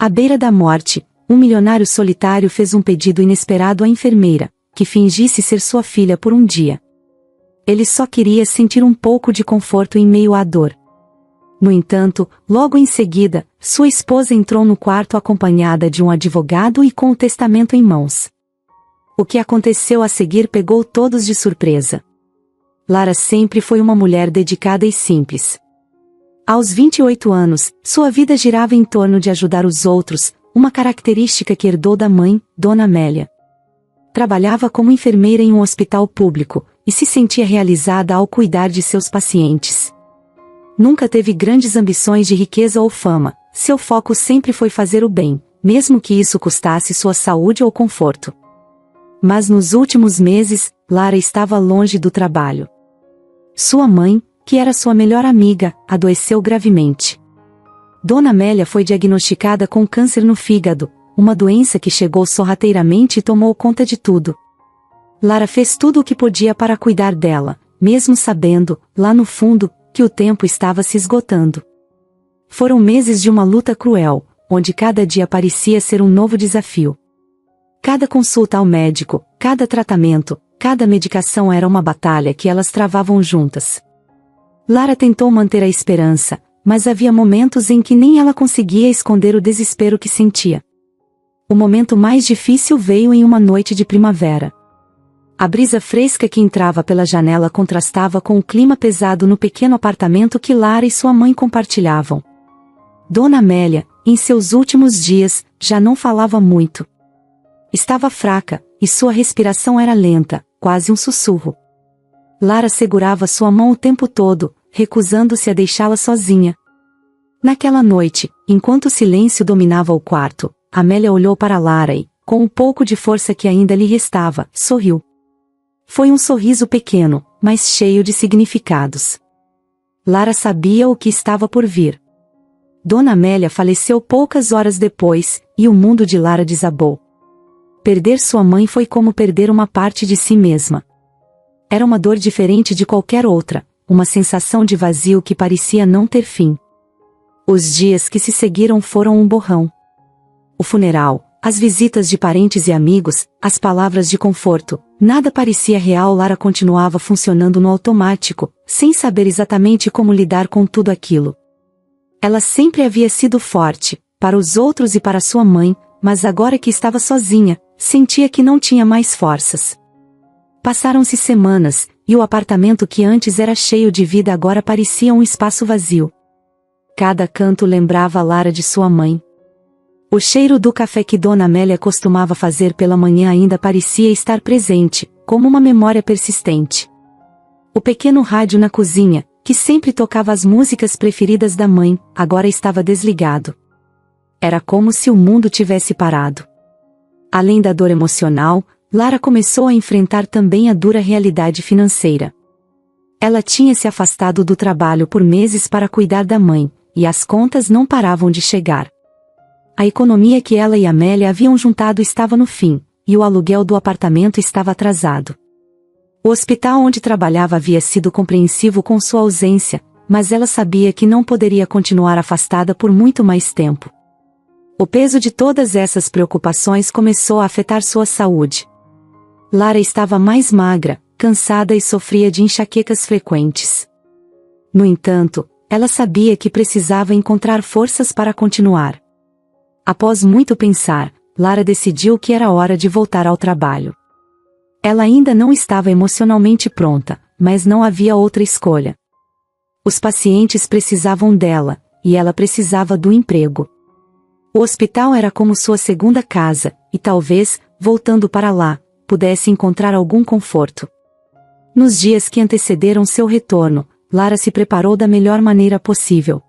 À beira da morte, um milionário solitário fez um pedido inesperado à enfermeira, que fingisse ser sua filha por um dia. Ele só queria sentir um pouco de conforto em meio à dor. No entanto, logo em seguida, sua esposa entrou no quarto acompanhada de um advogado e com o testamento em mãos. O que aconteceu a seguir pegou todos de surpresa. Lara sempre foi uma mulher dedicada e simples. Aos 28 anos, sua vida girava em torno de ajudar os outros, uma característica que herdou da mãe, Dona Amélia. Trabalhava como enfermeira em um hospital público, e se sentia realizada ao cuidar de seus pacientes. Nunca teve grandes ambições de riqueza ou fama, seu foco sempre foi fazer o bem, mesmo que isso custasse sua saúde ou conforto. Mas nos últimos meses, Lara estava longe do trabalho. Sua mãe, que era sua melhor amiga, adoeceu gravemente. Dona Amélia foi diagnosticada com câncer no fígado, uma doença que chegou sorrateiramente e tomou conta de tudo. Lara fez tudo o que podia para cuidar dela, mesmo sabendo, lá no fundo, que o tempo estava se esgotando. Foram meses de uma luta cruel, onde cada dia parecia ser um novo desafio. Cada consulta ao médico, cada tratamento, cada medicação era uma batalha que elas travavam juntas. Lara tentou manter a esperança, mas havia momentos em que nem ela conseguia esconder o desespero que sentia. O momento mais difícil veio em uma noite de primavera. A brisa fresca que entrava pela janela contrastava com o clima pesado no pequeno apartamento que Lara e sua mãe compartilhavam. Dona Amélia, em seus últimos dias, já não falava muito. Estava fraca, e sua respiração era lenta, quase um sussurro. Lara segurava sua mão o tempo todo, recusando-se a deixá-la sozinha. Naquela noite, enquanto o silêncio dominava o quarto, Amélia olhou para Lara e, com um pouco de força que ainda lhe restava, sorriu. Foi um sorriso pequeno, mas cheio de significados. Lara sabia o que estava por vir. Dona Amélia faleceu poucas horas depois, e o mundo de Lara desabou. Perder sua mãe foi como perder uma parte de si mesma. Era uma dor diferente de qualquer outra, uma sensação de vazio que parecia não ter fim. Os dias que se seguiram foram um borrão. O funeral, as visitas de parentes e amigos, as palavras de conforto, nada parecia real. Lara continuava funcionando no automático, sem saber exatamente como lidar com tudo aquilo. Ela sempre havia sido forte, para os outros e para sua mãe, mas agora que estava sozinha, sentia que não tinha mais forças. Passaram-se semanas, e o apartamento que antes era cheio de vida agora parecia um espaço vazio. Cada canto lembrava Lara de sua mãe. O cheiro do café que Dona Amélia costumava fazer pela manhã ainda parecia estar presente, como uma memória persistente. O pequeno rádio na cozinha, que sempre tocava as músicas preferidas da mãe, agora estava desligado. Era como se o mundo tivesse parado. Além da dor emocional, Lara começou a enfrentar também a dura realidade financeira. Ela tinha se afastado do trabalho por meses para cuidar da mãe, e as contas não paravam de chegar. A economia que ela e Amélia haviam juntado estava no fim, e o aluguel do apartamento estava atrasado. O hospital onde trabalhava havia sido compreensivo com sua ausência, mas ela sabia que não poderia continuar afastada por muito mais tempo. O peso de todas essas preocupações começou a afetar sua saúde. Lara estava mais magra, cansada e sofria de enxaquecas frequentes. No entanto, ela sabia que precisava encontrar forças para continuar. Após muito pensar, Lara decidiu que era hora de voltar ao trabalho. Ela ainda não estava emocionalmente pronta, mas não havia outra escolha. Os pacientes precisavam dela, e ela precisava do emprego. O hospital era como sua segunda casa, e talvez, voltando para lá, pudesse encontrar algum conforto. Nos dias que antecederam seu retorno, Lara se preparou da melhor maneira possível.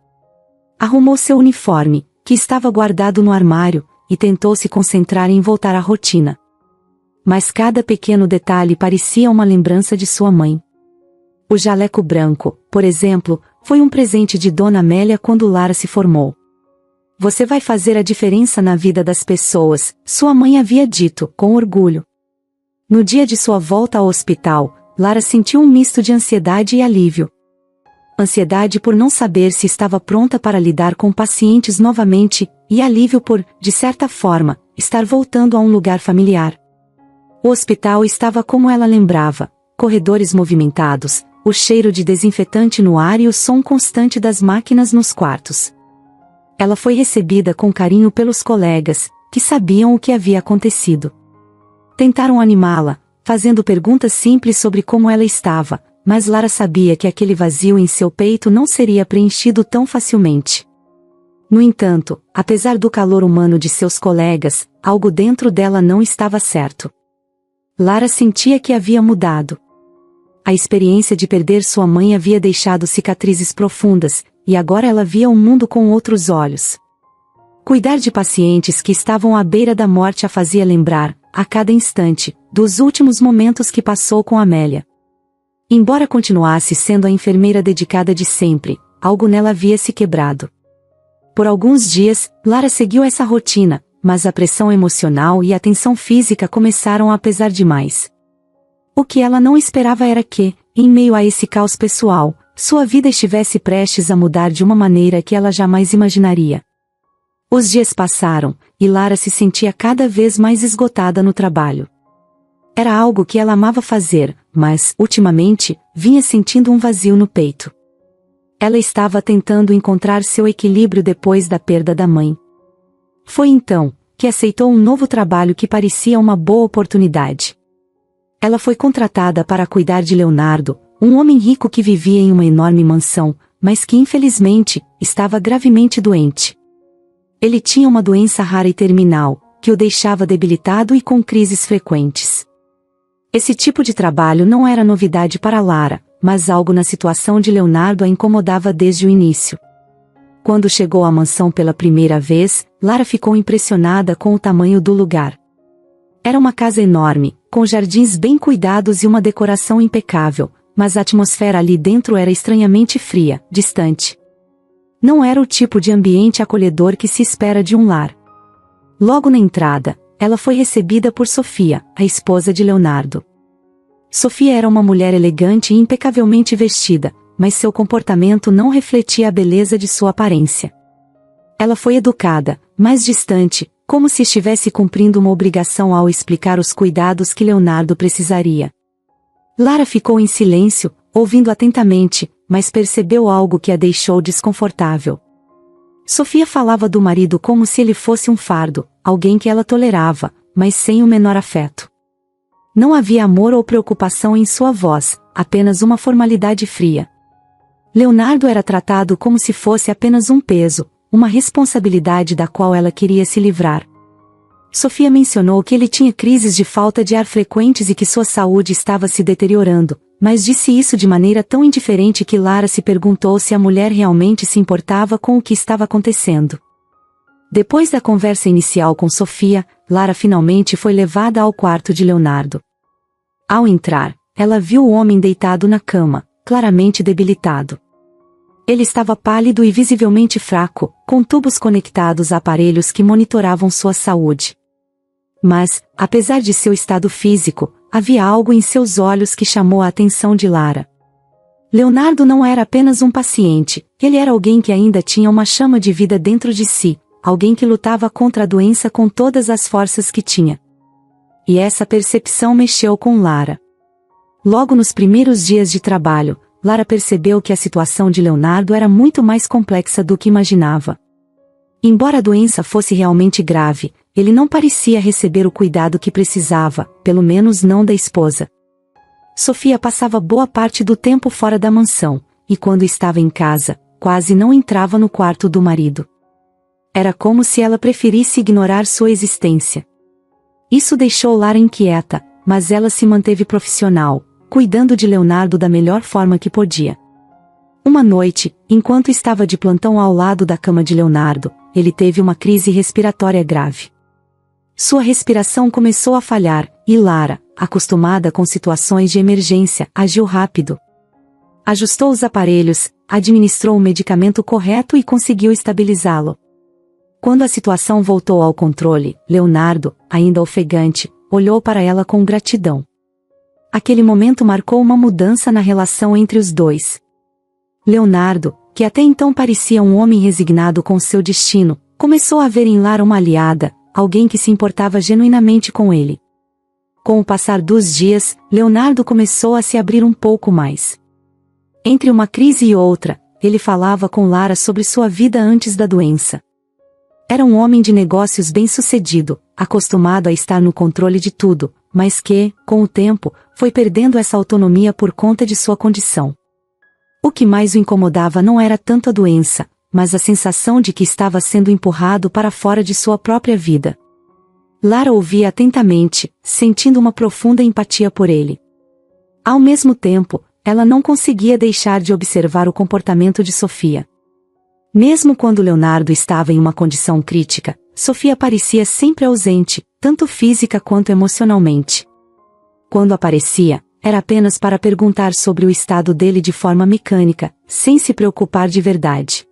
Arrumou seu uniforme, que estava guardado no armário, e tentou se concentrar em voltar à rotina. Mas cada pequeno detalhe parecia uma lembrança de sua mãe. O jaleco branco, por exemplo, foi um presente de Dona Amélia quando Lara se formou. "Você vai fazer a diferença na vida das pessoas", sua mãe havia dito, com orgulho. No dia de sua volta ao hospital, Lara sentiu um misto de ansiedade e alívio. ansiedade por não saber se estava pronta para lidar com pacientes novamente, e alívio por, de certa forma, estar voltando a um lugar familiar. O hospital estava como ela lembrava, corredores movimentados, o cheiro de desinfetante no ar e o som constante das máquinas nos quartos. Ela foi recebida com carinho pelos colegas, que sabiam o que havia acontecido. Tentaram animá-la, fazendo perguntas simples sobre como ela estava, mas Lara sabia que aquele vazio em seu peito não seria preenchido tão facilmente. No entanto, apesar do calor humano de seus colegas, algo dentro dela não estava certo. Lara sentia que havia mudado. A experiência de perder sua mãe havia deixado cicatrizes profundas, e agora ela via o mundo com outros olhos. Cuidar de pacientes que estavam à beira da morte a fazia lembrar, a cada instante, dos últimos momentos que passou com Amélia. Embora continuasse sendo a enfermeira dedicada de sempre, algo nela havia se quebrado. Por alguns dias, Lara seguiu essa rotina, mas a pressão emocional e a tensão física começaram a pesar demais. O que ela não esperava era que, em meio a esse caos pessoal, sua vida estivesse prestes a mudar de uma maneira que ela jamais imaginaria. Os dias passaram, e Lara se sentia cada vez mais esgotada no trabalho. Era algo que ela amava fazer, mas, ultimamente, vinha sentindo um vazio no peito. Ela estava tentando encontrar seu equilíbrio depois da perda da mãe. Foi então que aceitou um novo trabalho que parecia uma boa oportunidade. Ela foi contratada para cuidar de Leonardo, um homem rico que vivia em uma enorme mansão, mas que infelizmente estava gravemente doente. Ele tinha uma doença rara e terminal, que o deixava debilitado e com crises frequentes. Esse tipo de trabalho não era novidade para Lara, mas algo na situação de Leonardo a incomodava desde o início. Quando chegou à mansão pela primeira vez, Lara ficou impressionada com o tamanho do lugar. Era uma casa enorme, com jardins bem cuidados e uma decoração impecável, mas a atmosfera ali dentro era estranhamente fria, distante. Não era o tipo de ambiente acolhedor que se espera de um lar. Logo na entrada, ela foi recebida por Sofia, a esposa de Leonardo. Sofia era uma mulher elegante e impecavelmente vestida, mas seu comportamento não refletia a beleza de sua aparência. Ela foi educada, mas distante, como se estivesse cumprindo uma obrigação ao explicar os cuidados que Leonardo precisaria. Lara ficou em silêncio, ouvindo atentamente, mas percebeu algo que a deixou desconfortável. Sofia falava do marido como se ele fosse um fardo, alguém que ela tolerava, mas sem o menor afeto. Não havia amor ou preocupação em sua voz, apenas uma formalidade fria. Leonardo era tratado como se fosse apenas um peso, uma responsabilidade da qual ela queria se livrar. Sofia mencionou que ele tinha crises de falta de ar frequentes e que sua saúde estava se deteriorando, mas disse isso de maneira tão indiferente que Lara se perguntou se a mulher realmente se importava com o que estava acontecendo. Depois da conversa inicial com Sofia, Lara finalmente foi levada ao quarto de Leonardo. Ao entrar, ela viu o homem deitado na cama, claramente debilitado. Ele estava pálido e visivelmente fraco, com tubos conectados a aparelhos que monitoravam sua saúde. Mas, apesar de seu estado físico, havia algo em seus olhos que chamou a atenção de Lara. Leonardo não era apenas um paciente, ele era alguém que ainda tinha uma chama de vida dentro de si, alguém que lutava contra a doença com todas as forças que tinha. E essa percepção mexeu com Lara. Logo nos primeiros dias de trabalho, Lara percebeu que a situação de Leonardo era muito mais complexa do que imaginava. Embora a doença fosse realmente grave, ele não parecia receber o cuidado que precisava, pelo menos não da esposa. Sofia passava boa parte do tempo fora da mansão, e quando estava em casa, quase não entrava no quarto do marido. Era como se ela preferisse ignorar sua existência. Isso deixou Lara inquieta, mas ela se manteve profissional, cuidando de Leonardo da melhor forma que podia. Uma noite, enquanto estava de plantão ao lado da cama de Leonardo, ele teve uma crise respiratória grave. Sua respiração começou a falhar, e Lara, acostumada com situações de emergência, agiu rápido. Ajustou os aparelhos, administrou o medicamento correto e conseguiu estabilizá-lo. Quando a situação voltou ao controle, Leonardo, ainda ofegante, olhou para ela com gratidão. Aquele momento marcou uma mudança na relação entre os dois. Leonardo, que até então parecia um homem resignado com seu destino, começou a ver em Lara uma aliada, alguém que se importava genuinamente com ele. Com o passar dos dias, Leonardo começou a se abrir um pouco mais. Entre uma crise e outra, ele falava com Lara sobre sua vida antes da doença. Era um homem de negócios bem-sucedido, acostumado a estar no controle de tudo, mas que, com o tempo, foi perdendo essa autonomia por conta de sua condição. O que mais o incomodava não era tanto a doença, mas a sensação de que estava sendo empurrado para fora de sua própria vida. Lara ouvia atentamente, sentindo uma profunda empatia por ele. Ao mesmo tempo, ela não conseguia deixar de observar o comportamento de Sofia. Mesmo quando Leonardo estava em uma condição crítica, Sofia parecia sempre ausente, tanto física quanto emocionalmente. Quando aparecia, era apenas para perguntar sobre o estado dele de forma mecânica, sem se preocupar de verdade.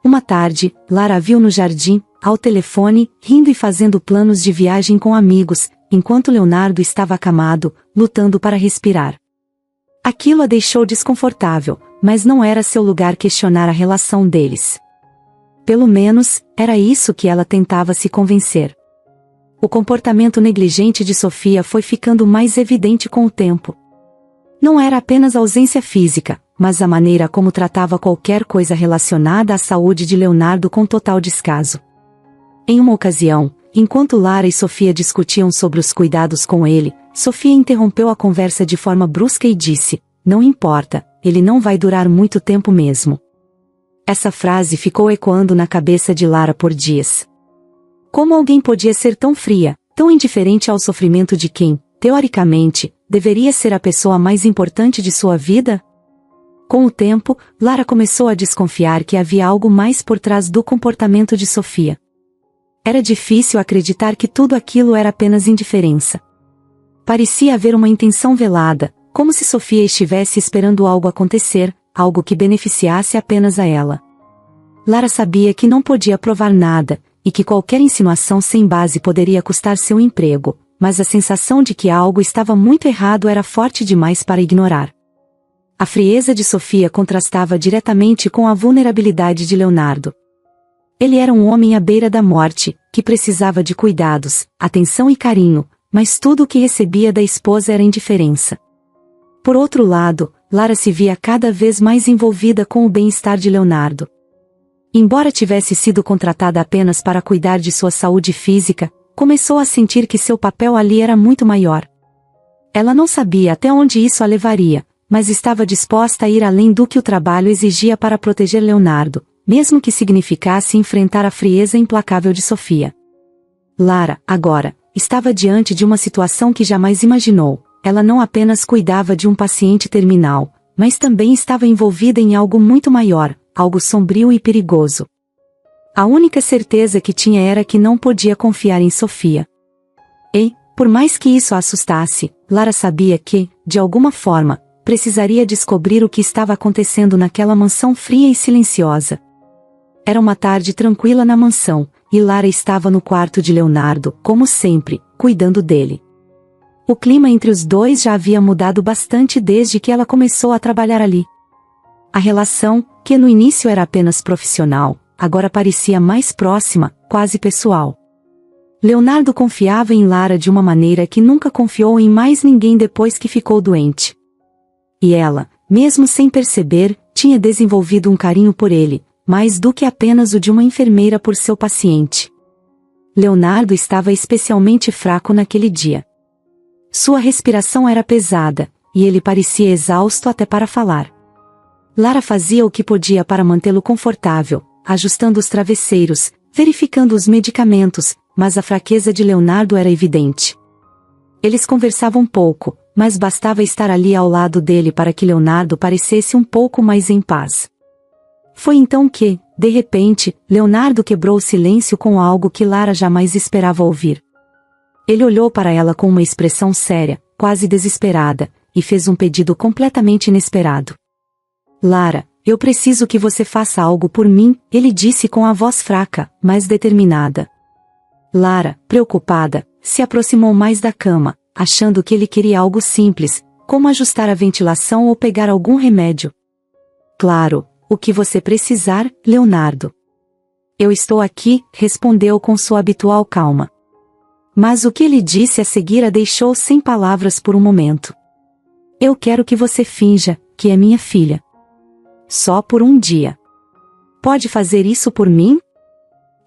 Uma tarde, Lara a viu no jardim, ao telefone, rindo e fazendo planos de viagem com amigos, enquanto Leonardo estava acamado, lutando para respirar. Aquilo a deixou desconfortável, mas não era seu lugar questionar a relação deles. Pelo menos, era isso que ela tentava se convencer. O comportamento negligente de Sofia foi ficando mais evidente com o tempo. Não era apenas a ausência física, mas a maneira como tratava qualquer coisa relacionada à saúde de Leonardo com total descaso. Em uma ocasião, enquanto Lara e Sofia discutiam sobre os cuidados com ele, Sofia interrompeu a conversa de forma brusca e disse: "Não importa, ele não vai durar muito tempo mesmo." Essa frase ficou ecoando na cabeça de Lara por dias. Como alguém podia ser tão fria, tão indiferente ao sofrimento de quem, teoricamente, deveria ser a pessoa mais importante de sua vida? Com o tempo, Lara começou a desconfiar que havia algo mais por trás do comportamento de Sofia. Era difícil acreditar que tudo aquilo era apenas indiferença. Parecia haver uma intenção velada, como se Sofia estivesse esperando algo acontecer, algo que beneficiasse apenas a ela. Lara sabia que não podia provar nada, e que qualquer insinuação sem base poderia custar seu emprego, mas a sensação de que algo estava muito errado era forte demais para ignorar. A frieza de Sofia contrastava diretamente com a vulnerabilidade de Leonardo. Ele era um homem à beira da morte, que precisava de cuidados, atenção e carinho, mas tudo o que recebia da esposa era indiferença. Por outro lado, Lara se via cada vez mais envolvida com o bem-estar de Leonardo. Embora tivesse sido contratada apenas para cuidar de sua saúde física, começou a sentir que seu papel ali era muito maior. Ela não sabia até onde isso a levaria, mas estava disposta a ir além do que o trabalho exigia para proteger Leonardo, mesmo que significasse enfrentar a frieza implacável de Sofia. Lara, agora, estava diante de uma situação que jamais imaginou. Ela não apenas cuidava de um paciente terminal, mas também estava envolvida em algo muito maior, algo sombrio e perigoso. A única certeza que tinha era que não podia confiar em Sofia. E, por mais que isso a assustasse, Lara sabia que, de alguma forma, precisaria descobrir o que estava acontecendo naquela mansão fria e silenciosa. Era uma tarde tranquila na mansão, e Lara estava no quarto de Leonardo, como sempre, cuidando dele. O clima entre os dois já havia mudado bastante desde que ela começou a trabalhar ali. A relação, que no início era apenas profissional, agora parecia mais próxima, quase pessoal. Leonardo confiava em Lara de uma maneira que nunca confiou em mais ninguém depois que ficou doente. E ela, mesmo sem perceber, tinha desenvolvido um carinho por ele, mais do que apenas o de uma enfermeira por seu paciente. Leonardo estava especialmente fraco naquele dia. Sua respiração era pesada, e ele parecia exausto até para falar. Lara fazia o que podia para mantê-lo confortável, ajustando os travesseiros, verificando os medicamentos, mas a fraqueza de Leonardo era evidente. Eles conversavam pouco, mas bastava estar ali ao lado dele para que Leonardo parecesse um pouco mais em paz. Foi então que, de repente, Leonardo quebrou o silêncio com algo que Lara jamais esperava ouvir. Ele olhou para ela com uma expressão séria, quase desesperada, e fez um pedido completamente inesperado. "Lara, eu preciso que você faça algo por mim", ele disse com a voz fraca, mas determinada. Lara, preocupada, se aproximou mais da cama, achando que ele queria algo simples, como ajustar a ventilação ou pegar algum remédio. Claro, o que você precisar, Leonardo. Eu estou aqui, respondeu com sua habitual calma. Mas o que ele disse a seguir a deixou sem palavras por um momento. Eu quero que você finja que é minha filha. Só por um dia. Pode fazer isso por mim?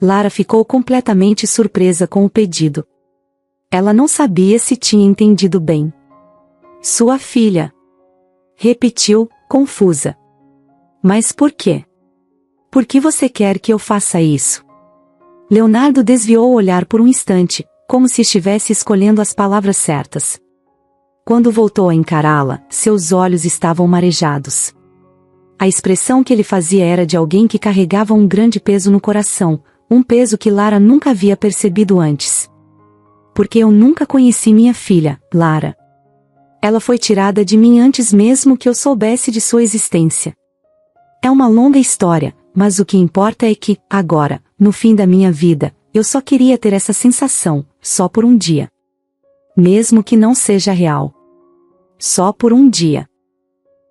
Lara ficou completamente surpresa com o pedido. Ela não sabia se tinha entendido bem. Sua filha. Repetiu, confusa. Mas por quê? Por que você quer que eu faça isso? Leonardo desviou o olhar por um instante, como se estivesse escolhendo as palavras certas. Quando voltou a encará-la, seus olhos estavam marejados. A expressão que ele fazia era de alguém que carregava um grande peso no coração, um peso que Lara nunca havia percebido antes. Porque eu nunca conheci minha filha, Lara. Ela foi tirada de mim antes mesmo que eu soubesse de sua existência. É uma longa história, mas o que importa é que, agora, no fim da minha vida, eu só queria ter essa sensação, só por um dia. Mesmo que não seja real. Só por um dia.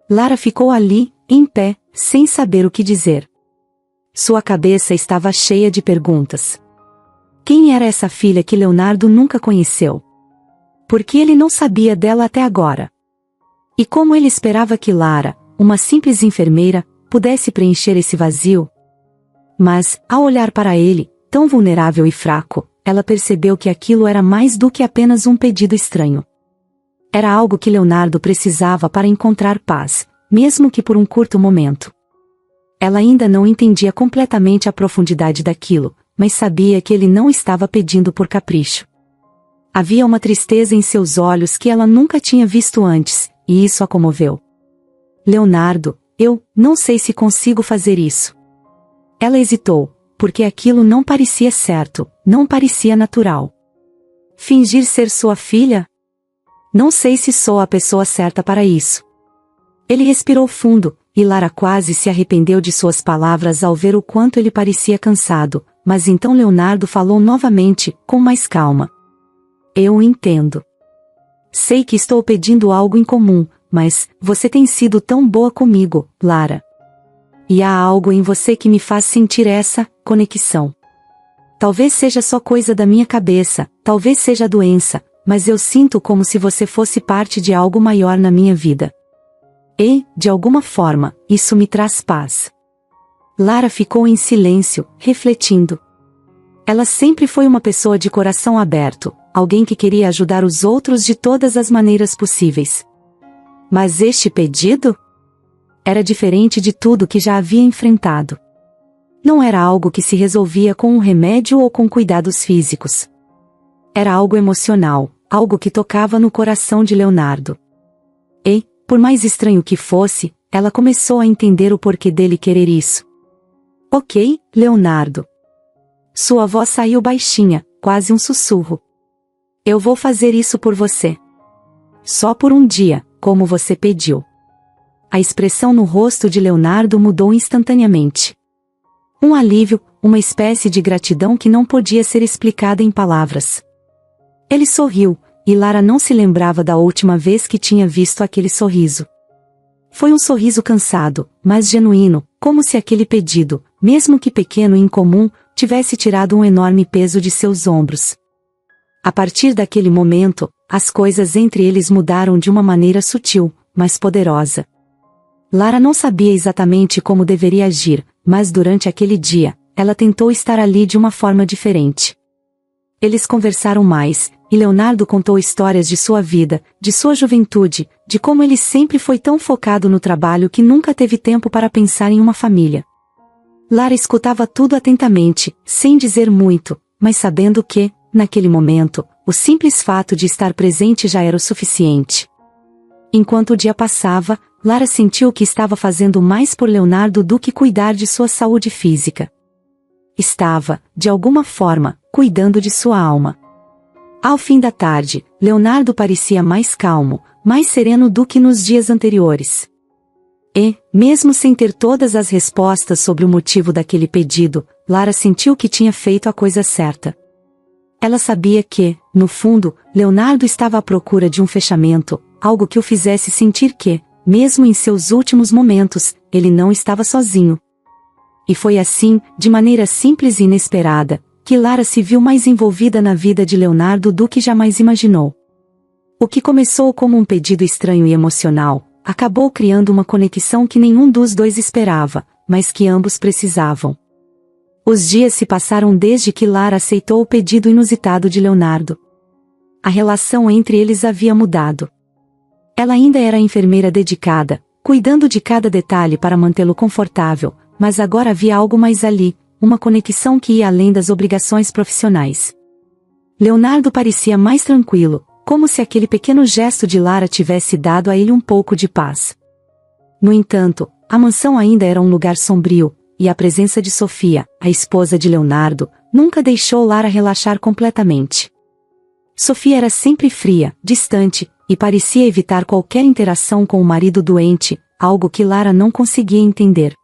Lara ficou ali, em pé, sem saber o que dizer. Sua cabeça estava cheia de perguntas. Quem era essa filha que Leonardo nunca conheceu? Por que ele não sabia dela até agora? E como ele esperava que Lara, uma simples enfermeira, pudesse preencher esse vazio? Mas, ao olhar para ele, tão vulnerável e fraco, ela percebeu que aquilo era mais do que apenas um pedido estranho. Era algo que Leonardo precisava para encontrar paz, mesmo que por um curto momento. Ela ainda não entendia completamente a profundidade daquilo, mas sabia que ele não estava pedindo por capricho. Havia uma tristeza em seus olhos que ela nunca tinha visto antes, e isso a comoveu. Leonardo, eu não sei se consigo fazer isso. Ela hesitou, porque aquilo não parecia certo, não parecia natural. Fingir ser sua filha? Não sei se sou a pessoa certa para isso. Ele respirou fundo, e Lara quase se arrependeu de suas palavras ao ver o quanto ele parecia cansado, mas então Leonardo falou novamente, com mais calma. Eu entendo. Sei que estou pedindo algo incomum, mas você tem sido tão boa comigo, Lara. E há algo em você que me faz sentir essa conexão. Talvez seja só coisa da minha cabeça, talvez seja doença, mas eu sinto como se você fosse parte de algo maior na minha vida. E, de alguma forma, isso me traz paz. Lara ficou em silêncio, refletindo. Ela sempre foi uma pessoa de coração aberto, alguém que queria ajudar os outros de todas as maneiras possíveis. Mas este pedido? Era diferente de tudo que já havia enfrentado. Não era algo que se resolvia com um remédio ou com cuidados físicos. Era algo emocional, algo que tocava no coração de Leonardo. E, por mais estranho que fosse, ela começou a entender o porquê dele querer isso. Ok, Leonardo. Sua voz saiu baixinha, quase um sussurro. Eu vou fazer isso por você. Só por um dia, como você pediu. A expressão no rosto de Leonardo mudou instantaneamente. Um alívio, uma espécie de gratidão que não podia ser explicada em palavras. Ele sorriu, e Lara não se lembrava da última vez que tinha visto aquele sorriso. Foi um sorriso cansado, mas genuíno, como se aquele pedido, mesmo que pequeno e incomum, tivesse tirado um enorme peso de seus ombros. A partir daquele momento, as coisas entre eles mudaram de uma maneira sutil, mas poderosa. Lara não sabia exatamente como deveria agir, mas durante aquele dia, ela tentou estar ali de uma forma diferente. Eles conversaram mais, e Leonardo contou histórias de sua vida, de sua juventude, de como ele sempre foi tão focado no trabalho que nunca teve tempo para pensar em uma família. Lara escutava tudo atentamente, sem dizer muito, mas sabendo que, naquele momento, o simples fato de estar presente já era o suficiente. Enquanto o dia passava, Lara sentiu que estava fazendo mais por Leonardo do que cuidar de sua saúde física. Estava, de alguma forma, cuidando de sua alma. Ao fim da tarde, Leonardo parecia mais calmo, mais sereno do que nos dias anteriores. E, mesmo sem ter todas as respostas sobre o motivo daquele pedido, Lara sentiu que tinha feito a coisa certa. Ela sabia que, no fundo, Leonardo estava à procura de um fechamento, algo que o fizesse sentir que, mesmo em seus últimos momentos, ele não estava sozinho. E foi assim, de maneira simples e inesperada, que Lara se viu mais envolvida na vida de Leonardo do que jamais imaginou. O que começou como um pedido estranho e emocional, acabou criando uma conexão que nenhum dos dois esperava, mas que ambos precisavam. Os dias se passaram desde que Lara aceitou o pedido inusitado de Leonardo. A relação entre eles havia mudado. Ela ainda era a enfermeira dedicada, cuidando de cada detalhe para mantê-lo confortável, mas agora havia algo mais ali, uma conexão que ia além das obrigações profissionais. Leonardo parecia mais tranquilo, como se aquele pequeno gesto de Lara tivesse dado a ele um pouco de paz. No entanto, a mansão ainda era um lugar sombrio, e a presença de Sofia, a esposa de Leonardo, nunca deixou Lara relaxar completamente. Sofia era sempre fria, distante, e parecia evitar qualquer interação com o marido doente, algo que Lara não conseguia entender.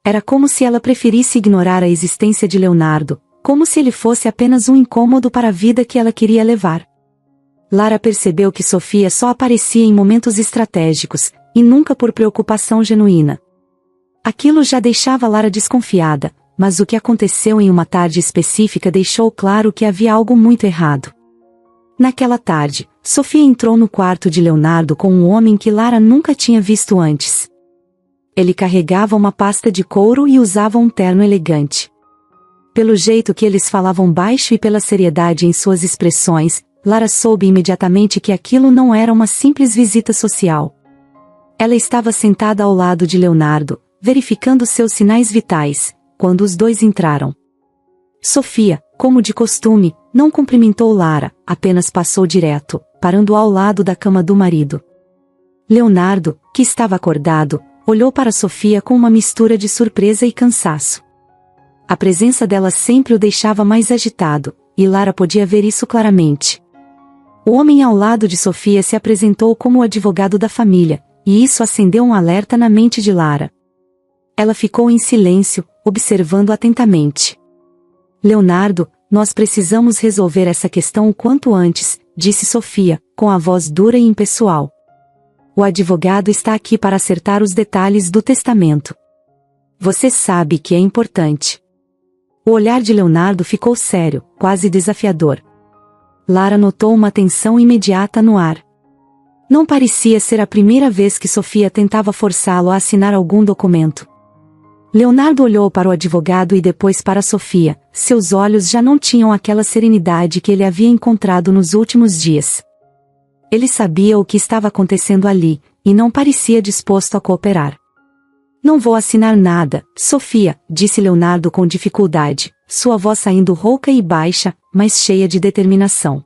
Era como se ela preferisse ignorar a existência de Leonardo, como se ele fosse apenas um incômodo para a vida que ela queria levar. Lara percebeu que Sofia só aparecia em momentos estratégicos, e nunca por preocupação genuína. Aquilo já deixava Lara desconfiada, mas o que aconteceu em uma tarde específica deixou claro que havia algo muito errado. Naquela tarde, Sofia entrou no quarto de Leonardo com um homem que Lara nunca tinha visto antes. Ele carregava uma pasta de couro e usava um terno elegante. Pelo jeito que eles falavam baixo e pela seriedade em suas expressões, Lara soube imediatamente que aquilo não era uma simples visita social. Ela estava sentada ao lado de Leonardo, verificando seus sinais vitais, quando os dois entraram. Sofia, como de costume, não cumprimentou Lara, apenas passou direto, parando ao lado da cama do marido. Leonardo, que estava acordado, olhou para Sofia com uma mistura de surpresa e cansaço. A presença dela sempre o deixava mais agitado, e Lara podia ver isso claramente. O homem ao lado de Sofia se apresentou como o advogado da família, e isso acendeu um alerta na mente de Lara. Ela ficou em silêncio, observando atentamente. Leonardo, nós precisamos resolver essa questão o quanto antes, disse Sofia, com a voz dura e impessoal. O advogado está aqui para acertar os detalhes do testamento. Você sabe que é importante. O olhar de Leonardo ficou sério, quase desafiador. Lara notou uma tensão imediata no ar. Não parecia ser a primeira vez que Sofia tentava forçá-lo a assinar algum documento. Leonardo olhou para o advogado e depois para Sofia, seus olhos já não tinham aquela serenidade que ele havia encontrado nos últimos dias. Ele sabia o que estava acontecendo ali, e não parecia disposto a cooperar. Não vou assinar nada, Sofia, disse Leonardo com dificuldade, sua voz saindo rouca e baixa, mas cheia de determinação.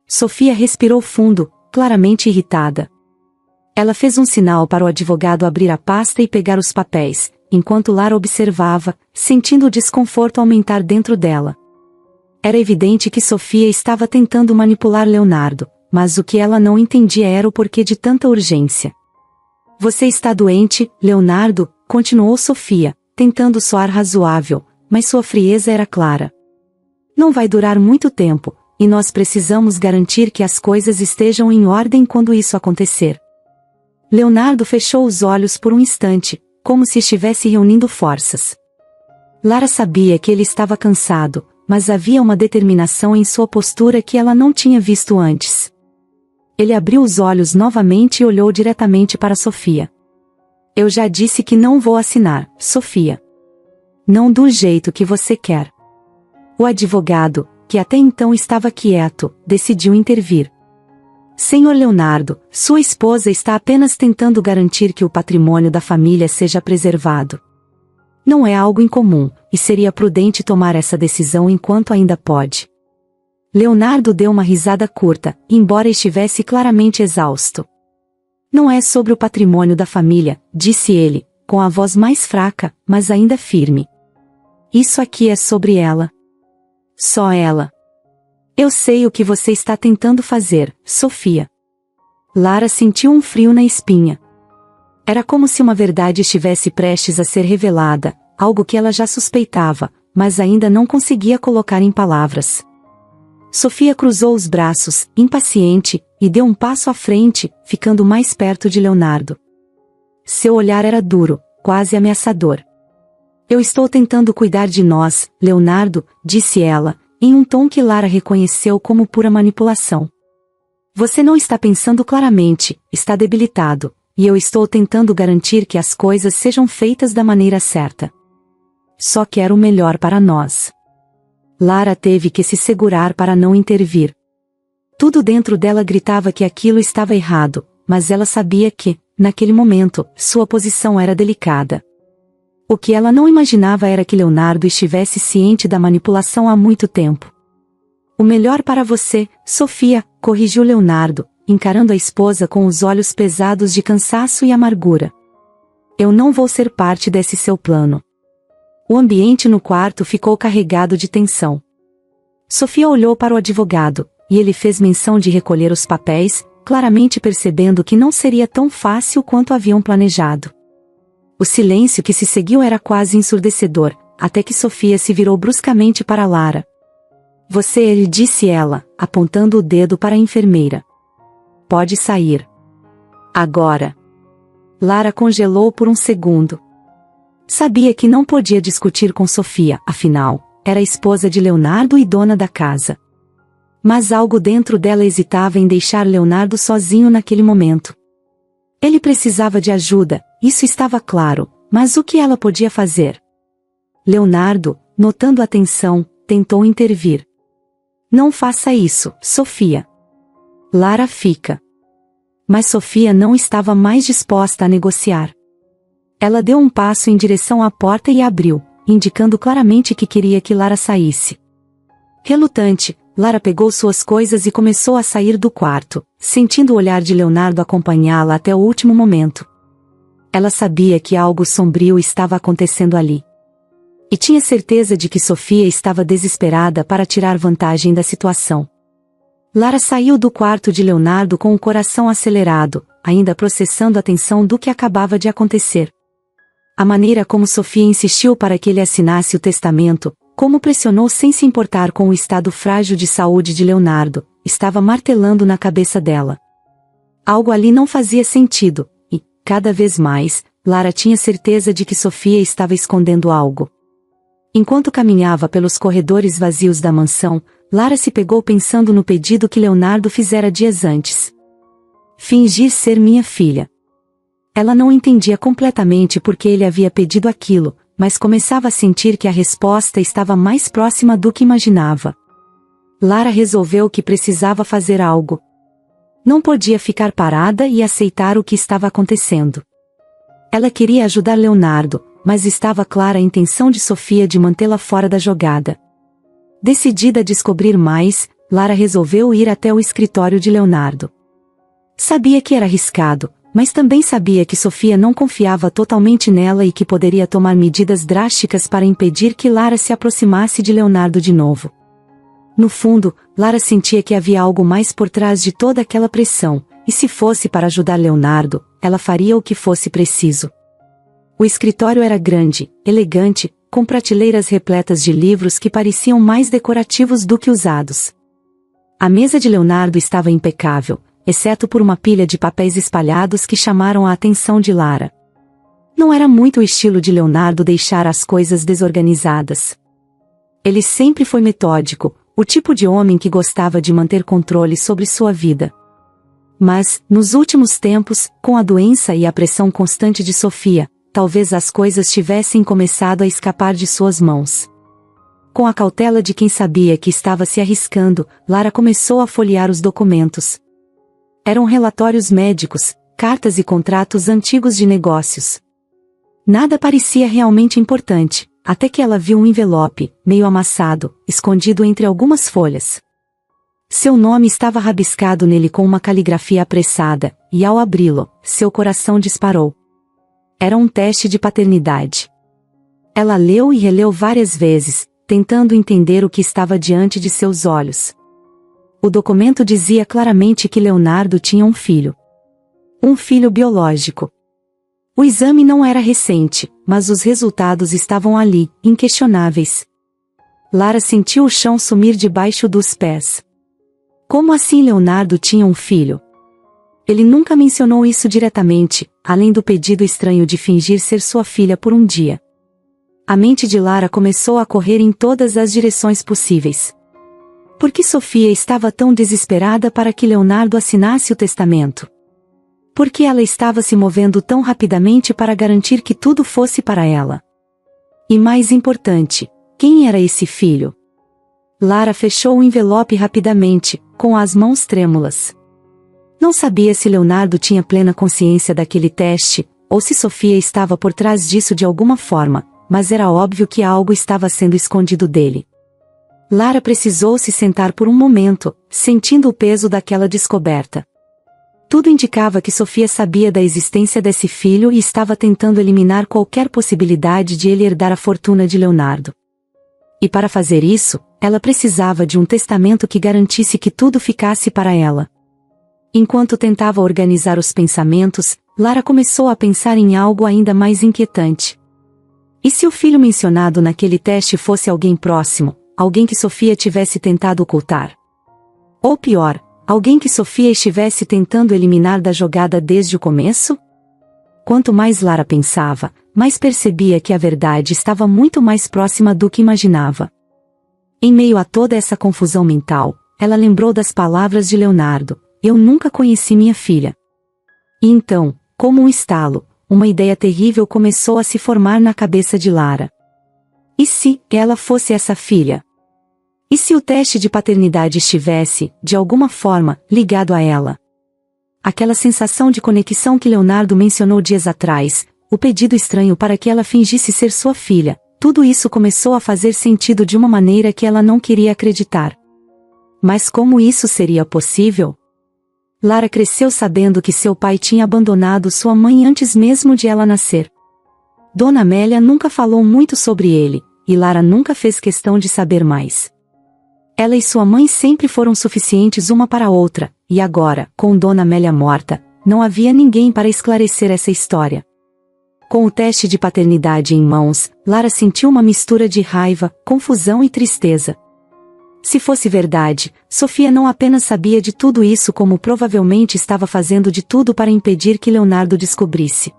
Sofia respirou fundo, claramente irritada. Ela fez um sinal para o advogado abrir a pasta e pegar os papéis, enquanto Lara observava, sentindo o desconforto aumentar dentro dela. Era evidente que Sofia estava tentando manipular Leonardo, mas o que ela não entendia era o porquê de tanta urgência. Você está doente, Leonardo, continuou Sofia, tentando soar razoável, mas sua frieza era clara. Não vai durar muito tempo, e nós precisamos garantir que as coisas estejam em ordem quando isso acontecer. Leonardo fechou os olhos por um instante, como se estivesse reunindo forças. Lara sabia que ele estava cansado, mas havia uma determinação em sua postura que ela não tinha visto antes. Ele abriu os olhos novamente e olhou diretamente para Sofia. Eu já disse que não vou assinar, Sofia. Não do jeito que você quer. O advogado, que até então estava quieto, decidiu intervir. Senhor Leonardo, sua esposa está apenas tentando garantir que o patrimônio da família seja preservado. Não é algo incomum, e seria prudente tomar essa decisão enquanto ainda pode. Leonardo deu uma risada curta, embora estivesse claramente exausto. Não é sobre o patrimônio da família, disse ele, com a voz mais fraca, mas ainda firme. Isso aqui é sobre ela. Só ela. Eu sei o que você está tentando fazer, Sofia. Lara sentiu um frio na espinha. Era como se uma verdade estivesse prestes a ser revelada, algo que ela já suspeitava, mas ainda não conseguia colocar em palavras. Sofia cruzou os braços, impaciente, e deu um passo à frente, ficando mais perto de Leonardo. Seu olhar era duro, quase ameaçador. Eu estou tentando cuidar de nós, Leonardo, disse ela, em um tom que Lara reconheceu como pura manipulação. Você não está pensando claramente, está debilitado, e eu estou tentando garantir que as coisas sejam feitas da maneira certa. Só quero o melhor para nós. Lara teve que se segurar para não intervir. Tudo dentro dela gritava que aquilo estava errado, mas ela sabia que, naquele momento, sua posição era delicada. O que ela não imaginava era que Leonardo estivesse ciente da manipulação há muito tempo. O melhor para você, Sofia, corrigiu Leonardo, encarando a esposa com os olhos pesados de cansaço e amargura. Eu não vou ser parte desse seu plano. O ambiente no quarto ficou carregado de tensão. Sofia olhou para o advogado, e ele fez menção de recolher os papéis, claramente percebendo que não seria tão fácil quanto haviam planejado. O silêncio que se seguiu era quase ensurdecedor, até que Sofia se virou bruscamente para Lara. Você, disse ela, apontando o dedo para a enfermeira. Pode sair. Agora. Lara congelou por um segundo. Sabia que não podia discutir com Sofia, afinal, era a esposa de Leonardo e dona da casa. Mas algo dentro dela hesitava em deixar Leonardo sozinho naquele momento. Ele precisava de ajuda, isso estava claro, mas o que ela podia fazer? Leonardo, notando a tensão, tentou intervir. Não faça isso, Sofia. Lara fica. Mas Sofia não estava mais disposta a negociar. Ela deu um passo em direção à porta e abriu, indicando claramente que queria que Lara saísse. Relutante, Lara pegou suas coisas e começou a sair do quarto, sentindo o olhar de Leonardo acompanhá-la até o último momento. Ela sabia que algo sombrio estava acontecendo ali. E tinha certeza de que Sofia estava desesperada para tirar vantagem da situação. Lara saiu do quarto de Leonardo com o coração acelerado, ainda processando a tensão do que acabava de acontecer. A maneira como Sofia insistiu para que ele assinasse o testamento, como pressionou sem se importar com o estado frágil de saúde de Leonardo, estava martelando na cabeça dela. Algo ali não fazia sentido, e, cada vez mais, Lara tinha certeza de que Sofia estava escondendo algo. Enquanto caminhava pelos corredores vazios da mansão, Lara se pegou pensando no pedido que Leonardo fizera dias antes. Fingir ser minha filha. Ela não entendia completamente por que ele havia pedido aquilo, mas começava a sentir que a resposta estava mais próxima do que imaginava. Lara resolveu que precisava fazer algo. Não podia ficar parada e aceitar o que estava acontecendo. Ela queria ajudar Leonardo, mas estava clara a intenção de Sofia de mantê-la fora da jogada. Decidida a descobrir mais, Lara resolveu ir até o escritório de Leonardo. Sabia que era arriscado, mas também sabia que Sofia não confiava totalmente nela e que poderia tomar medidas drásticas para impedir que Lara se aproximasse de Leonardo de novo. No fundo, Lara sentia que havia algo mais por trás de toda aquela pressão, e se fosse para ajudar Leonardo, ela faria o que fosse preciso. O escritório era grande, elegante, com prateleiras repletas de livros que pareciam mais decorativos do que usados. A mesa de Leonardo estava impecável, exceto por uma pilha de papéis espalhados que chamaram a atenção de Lara. Não era muito o estilo de Leonardo deixar as coisas desorganizadas. Ele sempre foi metódico, o tipo de homem que gostava de manter controle sobre sua vida. Mas, nos últimos tempos, com a doença e a pressão constante de Sofia, talvez as coisas tivessem começado a escapar de suas mãos. Com a cautela de quem sabia que estava se arriscando, Lara começou a folhear os documentos. Eram relatórios médicos, cartas e contratos antigos de negócios. Nada parecia realmente importante, até que ela viu um envelope, meio amassado, escondido entre algumas folhas. Seu nome estava rabiscado nele com uma caligrafia apressada, e ao abri-lo, seu coração disparou. Era um teste de paternidade. Ela leu e releu várias vezes, tentando entender o que estava diante de seus olhos. O documento dizia claramente que Leonardo tinha um filho. Um filho biológico. O exame não era recente, mas os resultados estavam ali, inquestionáveis. Lara sentiu o chão sumir debaixo dos pés. Como assim Leonardo tinha um filho? Ele nunca mencionou isso diretamente, além do pedido estranho de fingir ser sua filha por um dia. A mente de Lara começou a correr em todas as direções possíveis. Por que Sofia estava tão desesperada para que Leonardo assinasse o testamento? Por que ela estava se movendo tão rapidamente para garantir que tudo fosse para ela? E mais importante, quem era esse filho? Lara fechou o envelope rapidamente, com as mãos trêmulas. Não sabia se Leonardo tinha plena consciência daquele teste, ou se Sofia estava por trás disso de alguma forma, mas era óbvio que algo estava sendo escondido dele. Lara precisou se sentar por um momento, sentindo o peso daquela descoberta. Tudo indicava que Sofia sabia da existência desse filho e estava tentando eliminar qualquer possibilidade de ele herdar a fortuna de Leonardo. E para fazer isso, ela precisava de um testamento que garantisse que tudo ficasse para ela. Enquanto tentava organizar os pensamentos, Lara começou a pensar em algo ainda mais inquietante. E se o filho mencionado naquele teste fosse alguém próximo, alguém que Sofia tivesse tentado ocultar? Ou pior, alguém que Sofia estivesse tentando eliminar da jogada desde o começo? Quanto mais Lara pensava, mais percebia que a verdade estava muito mais próxima do que imaginava. Em meio a toda essa confusão mental, ela lembrou das palavras de Leonardo: "Eu nunca conheci minha filha." E então, como um estalo, uma ideia terrível começou a se formar na cabeça de Lara. E se ela fosse essa filha? E se o teste de paternidade estivesse, de alguma forma, ligado a ela? Aquela sensação de conexão que Leonardo mencionou dias atrás, o pedido estranho para que ela fingisse ser sua filha, tudo isso começou a fazer sentido de uma maneira que ela não queria acreditar. Mas como isso seria possível? Lara cresceu sabendo que seu pai tinha abandonado sua mãe antes mesmo de ela nascer. Dona Amélia nunca falou muito sobre ele, e Lara nunca fez questão de saber mais. Ela e sua mãe sempre foram suficientes uma para a outra, e agora, com Dona Amélia morta, não havia ninguém para esclarecer essa história. Com o teste de paternidade em mãos, Lara sentiu uma mistura de raiva, confusão e tristeza. Se fosse verdade, Sofia não apenas sabia de tudo isso como provavelmente estava fazendo de tudo para impedir que Leonardo descobrisse.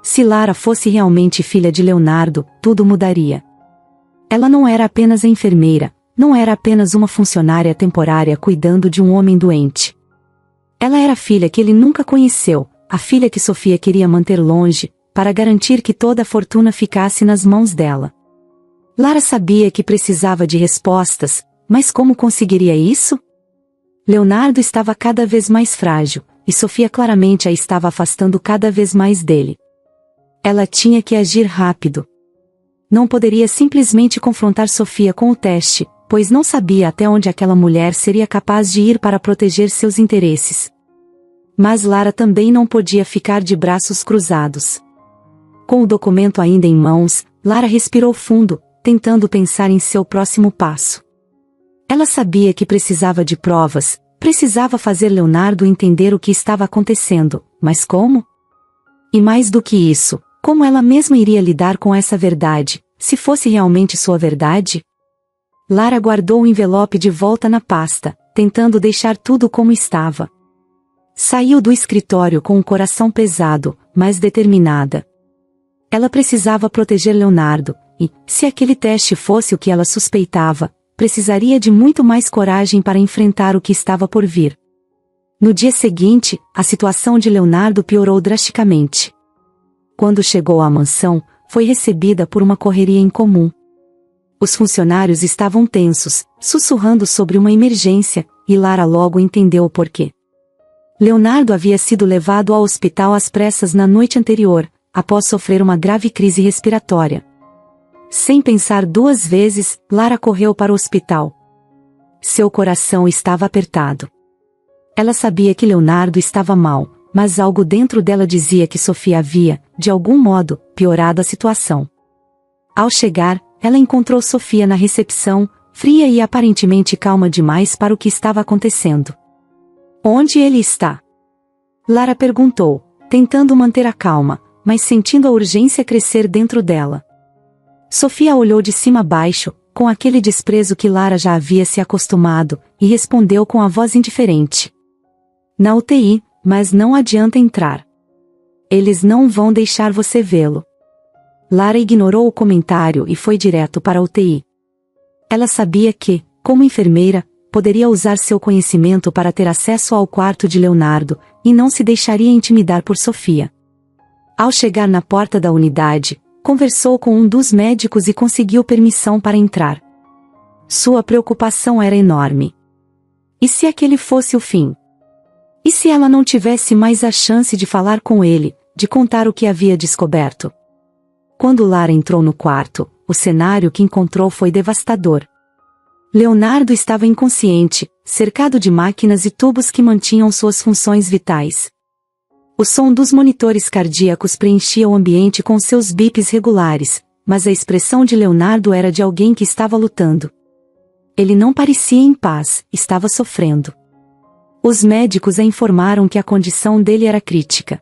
Se Lara fosse realmente filha de Leonardo, tudo mudaria. Ela não era apenas a enfermeira, não era apenas uma funcionária temporária cuidando de um homem doente. Ela era a filha que ele nunca conheceu, a filha que Sofia queria manter longe, para garantir que toda a fortuna ficasse nas mãos dela. Lara sabia que precisava de respostas, mas como conseguiria isso? Leonardo estava cada vez mais frágil, e Sofia claramente a estava afastando cada vez mais dele. Ela tinha que agir rápido. Não poderia simplesmente confrontar Sofia com o teste, pois não sabia até onde aquela mulher seria capaz de ir para proteger seus interesses. Mas Lara também não podia ficar de braços cruzados. Com o documento ainda em mãos, Lara respirou fundo, tentando pensar em seu próximo passo. Ela sabia que precisava de provas, precisava fazer Leonardo entender o que estava acontecendo, mas como? E mais do que isso, como ela mesma iria lidar com essa verdade, se fosse realmente sua verdade? Lara guardou o envelope de volta na pasta, tentando deixar tudo como estava. Saiu do escritório com o coração pesado, mas determinada. Ela precisava proteger Leonardo, e, se aquele teste fosse o que ela suspeitava, precisaria de muito mais coragem para enfrentar o que estava por vir. No dia seguinte, a situação de Leonardo piorou drasticamente. Quando chegou à mansão, foi recebida por uma correria incomum. Os funcionários estavam tensos, sussurrando sobre uma emergência, e Lara logo entendeu o porquê. Leonardo havia sido levado ao hospital às pressas na noite anterior, após sofrer uma grave crise respiratória. Sem pensar duas vezes, Lara correu para o hospital. Seu coração estava apertado. Ela sabia que Leonardo estava mal, mas algo dentro dela dizia que Sofia havia, de algum modo, piorado a situação. Ao chegar, ela encontrou Sofia na recepção, fria e aparentemente calma demais para o que estava acontecendo. "Onde ele está?" Lara perguntou, tentando manter a calma, mas sentindo a urgência crescer dentro dela. Sofia olhou de cima a baixo, com aquele desprezo que Lara já havia se acostumado, e respondeu com a voz indiferente. Na UTI, mas não adianta entrar. Eles não vão deixar você vê-lo. Lara ignorou o comentário e foi direto para a UTI. Ela sabia que, como enfermeira, poderia usar seu conhecimento para ter acesso ao quarto de Leonardo, e não se deixaria intimidar por Sofia. Ao chegar na porta da unidade, conversou com um dos médicos e conseguiu permissão para entrar. Sua preocupação era enorme. E se aquele fosse o fim? E se ela não tivesse mais a chance de falar com ele, de contar o que havia descoberto? Quando Lara entrou no quarto, o cenário que encontrou foi devastador. Leonardo estava inconsciente, cercado de máquinas e tubos que mantinham suas funções vitais. O som dos monitores cardíacos preenchia o ambiente com seus bips regulares, mas a expressão de Leonardo era de alguém que estava lutando. Ele não parecia em paz, estava sofrendo. Os médicos a informaram que a condição dele era crítica.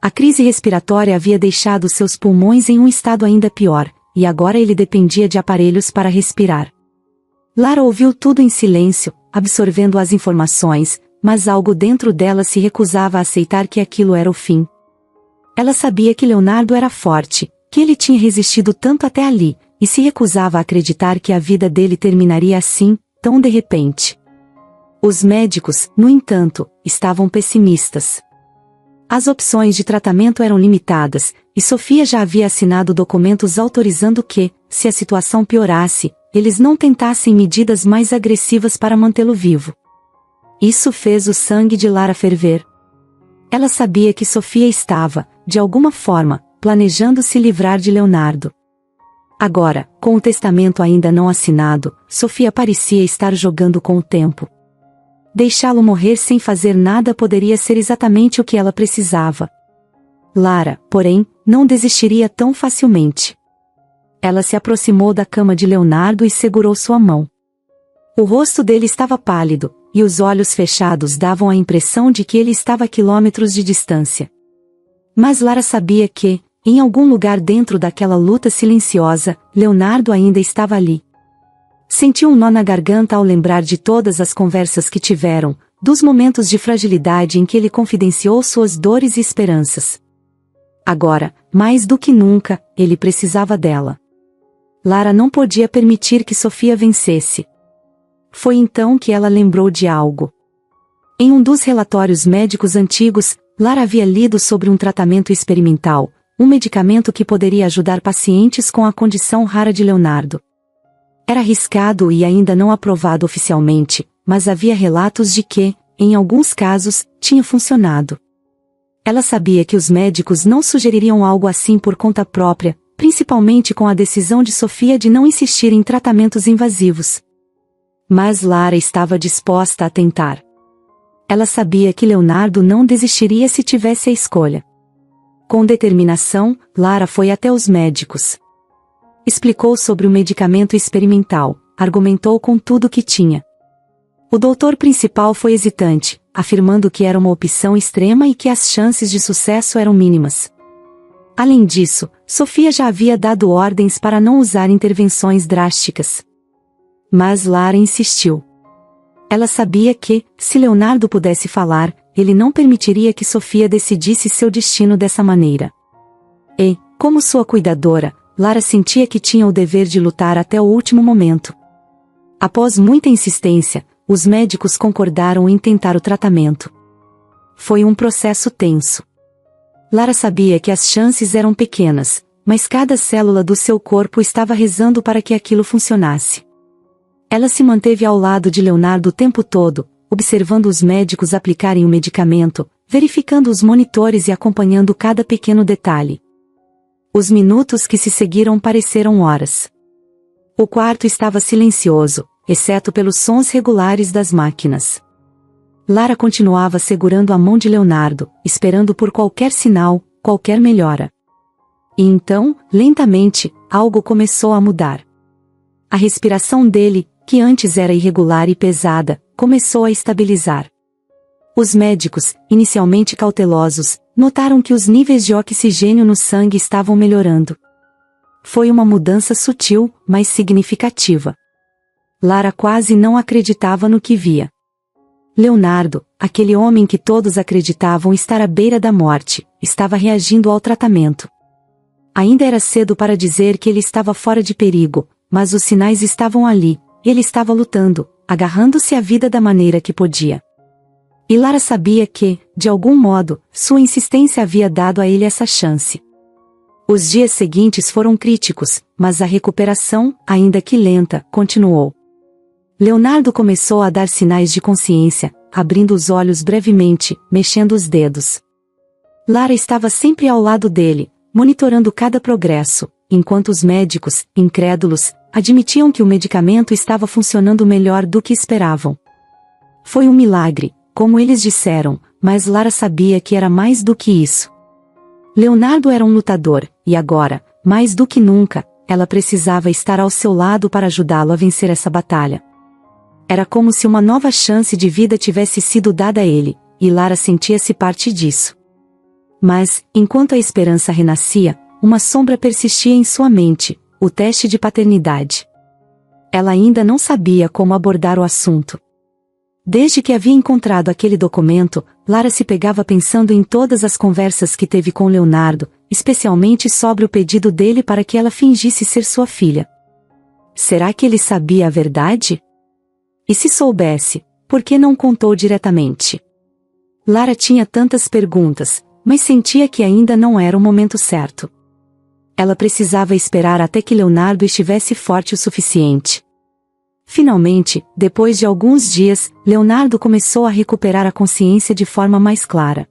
A crise respiratória havia deixado seus pulmões em um estado ainda pior, e agora ele dependia de aparelhos para respirar. Lara ouviu tudo em silêncio, absorvendo as informações, mas algo dentro dela se recusava a aceitar que aquilo era o fim. Ela sabia que Leonardo era forte, que ele tinha resistido tanto até ali, e se recusava a acreditar que a vida dele terminaria assim, tão de repente. Os médicos, no entanto, estavam pessimistas. As opções de tratamento eram limitadas, e Sofia já havia assinado documentos autorizando que, se a situação piorasse, eles não tentassem medidas mais agressivas para mantê-lo vivo. Isso fez o sangue de Lara ferver. Ela sabia que Sofia estava, de alguma forma, planejando se livrar de Leonardo. Agora, com o testamento ainda não assinado, Sofia parecia estar jogando com o tempo. Deixá-lo morrer sem fazer nada poderia ser exatamente o que ela precisava. Lara, porém, não desistiria tão facilmente. Ela se aproximou da cama de Leonardo e segurou sua mão. O rosto dele estava pálido, e os olhos fechados davam a impressão de que ele estava a quilômetros de distância. Mas Lara sabia que, em algum lugar dentro daquela luta silenciosa, Leonardo ainda estava ali. Sentiu um nó na garganta ao lembrar de todas as conversas que tiveram, dos momentos de fragilidade em que ele confidenciou suas dores e esperanças. Agora, mais do que nunca, ele precisava dela. Lara não podia permitir que Sofia vencesse. Foi então que ela lembrou de algo. Em um dos relatórios médicos antigos, Lara havia lido sobre um tratamento experimental, um medicamento que poderia ajudar pacientes com a condição rara de Leonardo. Era arriscado e ainda não aprovado oficialmente, mas havia relatos de que, em alguns casos, tinha funcionado. Ela sabia que os médicos não sugeririam algo assim por conta própria, principalmente com a decisão de Sofia de não insistir em tratamentos invasivos. Mas Lara estava disposta a tentar. Ela sabia que Leonardo não desistiria se tivesse a escolha. Com determinação, Lara foi até os médicos. Explicou sobre o medicamento experimental, argumentou com tudo o que tinha. O doutor principal foi hesitante, afirmando que era uma opção extrema e que as chances de sucesso eram mínimas. Além disso, Sofia já havia dado ordens para não usar intervenções drásticas. Mas Lara insistiu. Ela sabia que, se Leonardo pudesse falar, ele não permitiria que Sofia decidisse seu destino dessa maneira. E, como sua cuidadora, Lara sentia que tinha o dever de lutar até o último momento. Após muita insistência, os médicos concordaram em tentar o tratamento. Foi um processo tenso. Lara sabia que as chances eram pequenas, mas cada célula do seu corpo estava rezando para que aquilo funcionasse. Ela se manteve ao lado de Leonardo o tempo todo, observando os médicos aplicarem o medicamento, verificando os monitores e acompanhando cada pequeno detalhe. Os minutos que se seguiram pareceram horas. O quarto estava silencioso, exceto pelos sons regulares das máquinas. Lara continuava segurando a mão de Leonardo, esperando por qualquer sinal, qualquer melhora. E então, lentamente, algo começou a mudar. A respiração dele, que antes era irregular e pesada, começou a estabilizar. Os médicos, inicialmente cautelosos, notaram que os níveis de oxigênio no sangue estavam melhorando. foi uma mudança sutil, mas significativa. Lara quase não acreditava no que via. Leonardo, aquele homem que todos acreditavam estar à beira da morte, estava reagindo ao tratamento. Ainda era cedo para dizer que ele estava fora de perigo, mas os sinais estavam ali, ele estava lutando, agarrando-se à vida da maneira que podia. E Lara sabia que, de algum modo, sua insistência havia dado a ele essa chance. Os dias seguintes foram críticos, mas a recuperação, ainda que lenta, continuou. Leonardo começou a dar sinais de consciência, abrindo os olhos brevemente, mexendo os dedos. Lara estava sempre ao lado dele, monitorando cada progresso, enquanto os médicos, incrédulos, admitiam que o medicamento estava funcionando melhor do que esperavam. Foi um milagre, como eles disseram, mas Lara sabia que era mais do que isso. Leonardo era um lutador, e agora, mais do que nunca, ela precisava estar ao seu lado para ajudá-lo a vencer essa batalha. Era como se uma nova chance de vida tivesse sido dada a ele, e Lara sentia-se parte disso. Mas, enquanto a esperança renascia, uma sombra persistia em sua mente, o teste de paternidade. Ela ainda não sabia como abordar o assunto. Desde que havia encontrado aquele documento, Lara se pegava pensando em todas as conversas que teve com Leonardo, especialmente sobre o pedido dele para que ela fingisse ser sua filha. Será que ele sabia a verdade? E se soubesse, por que não contou diretamente? Lara tinha tantas perguntas, mas sentia que ainda não era o momento certo. Ela precisava esperar até que Leonardo estivesse forte o suficiente. Finalmente, depois de alguns dias, Leonardo começou a recuperar a consciência de forma mais clara.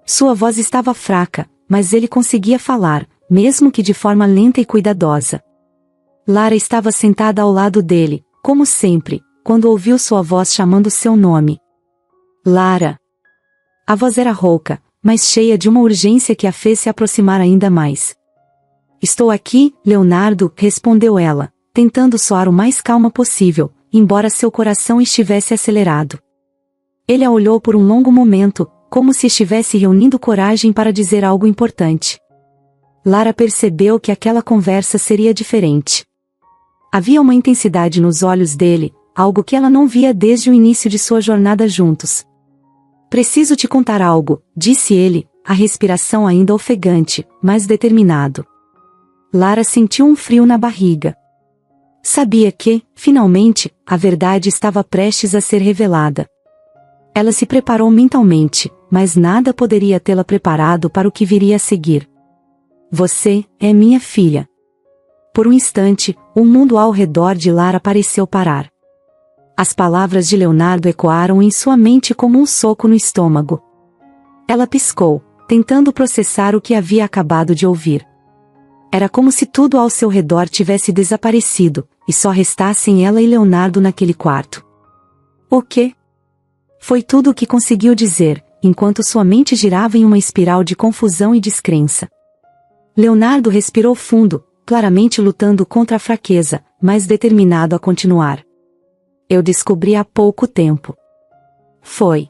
Sua voz estava fraca, mas ele conseguia falar, mesmo que de forma lenta e cuidadosa. Lara estava sentada ao lado dele, como sempre, quando ouviu sua voz chamando seu nome. Lara! A voz era rouca, mas cheia de uma urgência que a fez se aproximar ainda mais. Estou aqui, Leonardo, respondeu ela, tentando soar o mais calma possível, embora seu coração estivesse acelerado. Ele a olhou por um longo momento, como se estivesse reunindo coragem para dizer algo importante. Lara percebeu que aquela conversa seria diferente. Havia uma intensidade nos olhos dele, algo que ela não via desde o início de sua jornada juntos. Preciso te contar algo, disse ele, a respiração ainda ofegante, mas determinado. Lara sentiu um frio na barriga. Sabia que, finalmente, a verdade estava prestes a ser revelada. Ela se preparou mentalmente, mas nada poderia tê-la preparado para o que viria a seguir. Você é minha filha. Por um instante, o mundo ao redor de Lara pareceu parar. As palavras de Leonardo ecoaram em sua mente como um soco no estômago. Ela piscou, tentando processar o que havia acabado de ouvir. Era como se tudo ao seu redor tivesse desaparecido, e só restassem ela e Leonardo naquele quarto. O quê? Foi tudo o que conseguiu dizer, enquanto sua mente girava em uma espiral de confusão e descrença. Leonardo respirou fundo, claramente lutando contra a fraqueza, mas determinado a continuar. Eu descobri há pouco tempo. Foi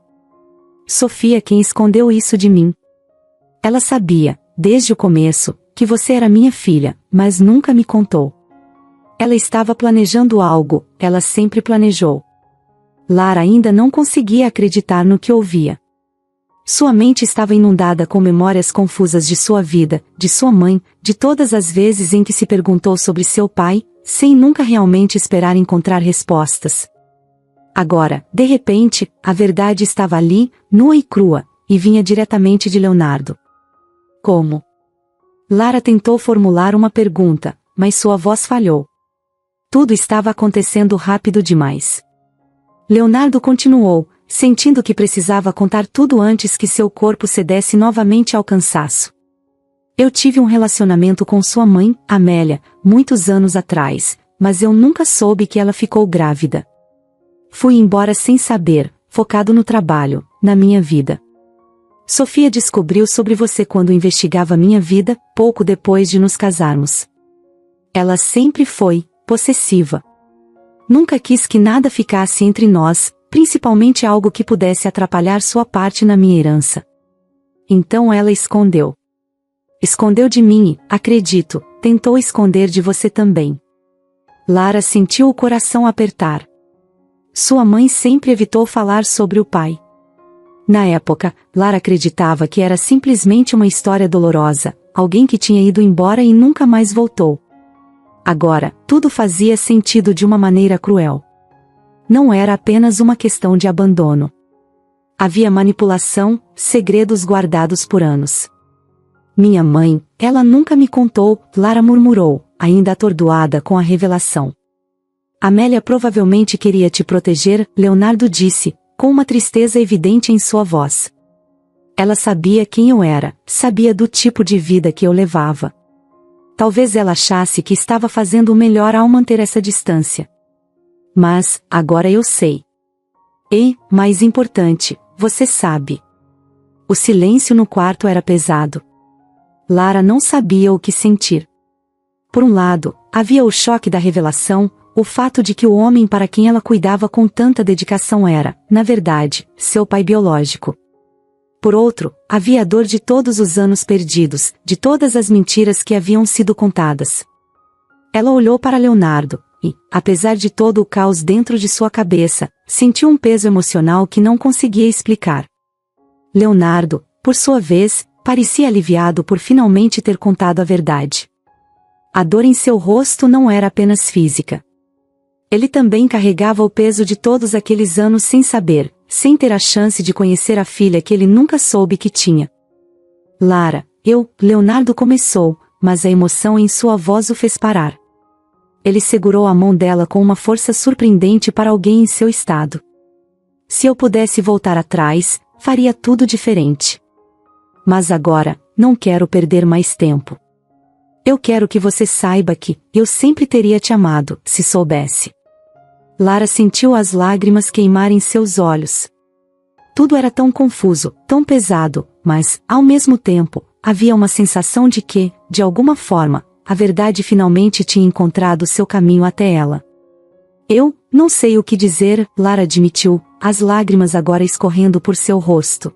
Sofia quem escondeu isso de mim. Ela sabia, desde o começo, que você era minha filha, mas nunca me contou. Ela estava planejando algo, ela sempre planejou. Lara ainda não conseguia acreditar no que ouvia. Sua mente estava inundada com memórias confusas de sua vida, de sua mãe, de todas as vezes em que se perguntou sobre seu pai, sem nunca realmente esperar encontrar respostas. Agora, de repente, a verdade estava ali, nua e crua, e vinha diretamente de Leonardo. Como? Lara tentou formular uma pergunta, mas sua voz falhou. Tudo estava acontecendo rápido demais. Leonardo continuou, sentindo que precisava contar tudo antes que seu corpo cedesse novamente ao cansaço. Eu tive um relacionamento com sua mãe, Amélia, muitos anos atrás, mas eu nunca soube que ela ficou grávida. Fui embora sem saber, focado no trabalho, na minha vida. Sofia descobriu sobre você quando investigava minha vida, pouco depois de nos casarmos. Ela sempre foi possessiva. Nunca quis que nada ficasse entre nós, principalmente algo que pudesse atrapalhar sua parte na minha herança. Então ela escondeu. Escondeu de mim e, acredito, tentou esconder de você também. Lara sentiu o coração apertar. Sua mãe sempre evitou falar sobre o pai. Na época, Lara acreditava que era simplesmente uma história dolorosa, alguém que tinha ido embora e nunca mais voltou. Agora, tudo fazia sentido de uma maneira cruel. Não era apenas uma questão de abandono. Havia manipulação, segredos guardados por anos. Minha mãe, ela nunca me contou, Lara murmurou, ainda atordoada com a revelação. Amélia provavelmente queria te proteger, Leonardo disse, com uma tristeza evidente em sua voz. Ela sabia quem eu era, sabia do tipo de vida que eu levava. Talvez ela achasse que estava fazendo o melhor ao manter essa distância. Mas, agora eu sei. E, mais importante, você sabe. O silêncio no quarto era pesado. Lara não sabia o que sentir. Por um lado, havia o choque da revelação, o fato de que o homem para quem ela cuidava com tanta dedicação era, na verdade, seu pai biológico. Por outro, havia a dor de todos os anos perdidos, de todas as mentiras que haviam sido contadas. Ela olhou para Leonardo, e, apesar de todo o caos dentro de sua cabeça, sentiu um peso emocional que não conseguia explicar. Leonardo, por sua vez, parecia aliviado por finalmente ter contado a verdade. A dor em seu rosto não era apenas física. Ele também carregava o peso de todos aqueles anos sem saber, sem ter a chance de conhecer a filha que ele nunca soube que tinha. Lara, Leonardo começou, mas a emoção em sua voz o fez parar. Ele segurou a mão dela com uma força surpreendente para alguém em seu estado. Se eu pudesse voltar atrás, faria tudo diferente. Mas agora, não quero perder mais tempo. Eu quero que você saiba que, eu sempre teria te amado, se soubesse. Lara sentiu as lágrimas queimarem seus olhos. Tudo era tão confuso, tão pesado, mas, ao mesmo tempo, havia uma sensação de que, de alguma forma, a verdade finalmente tinha encontrado seu caminho até ela. Eu não sei o que dizer, Lara admitiu, as lágrimas agora escorrendo por seu rosto.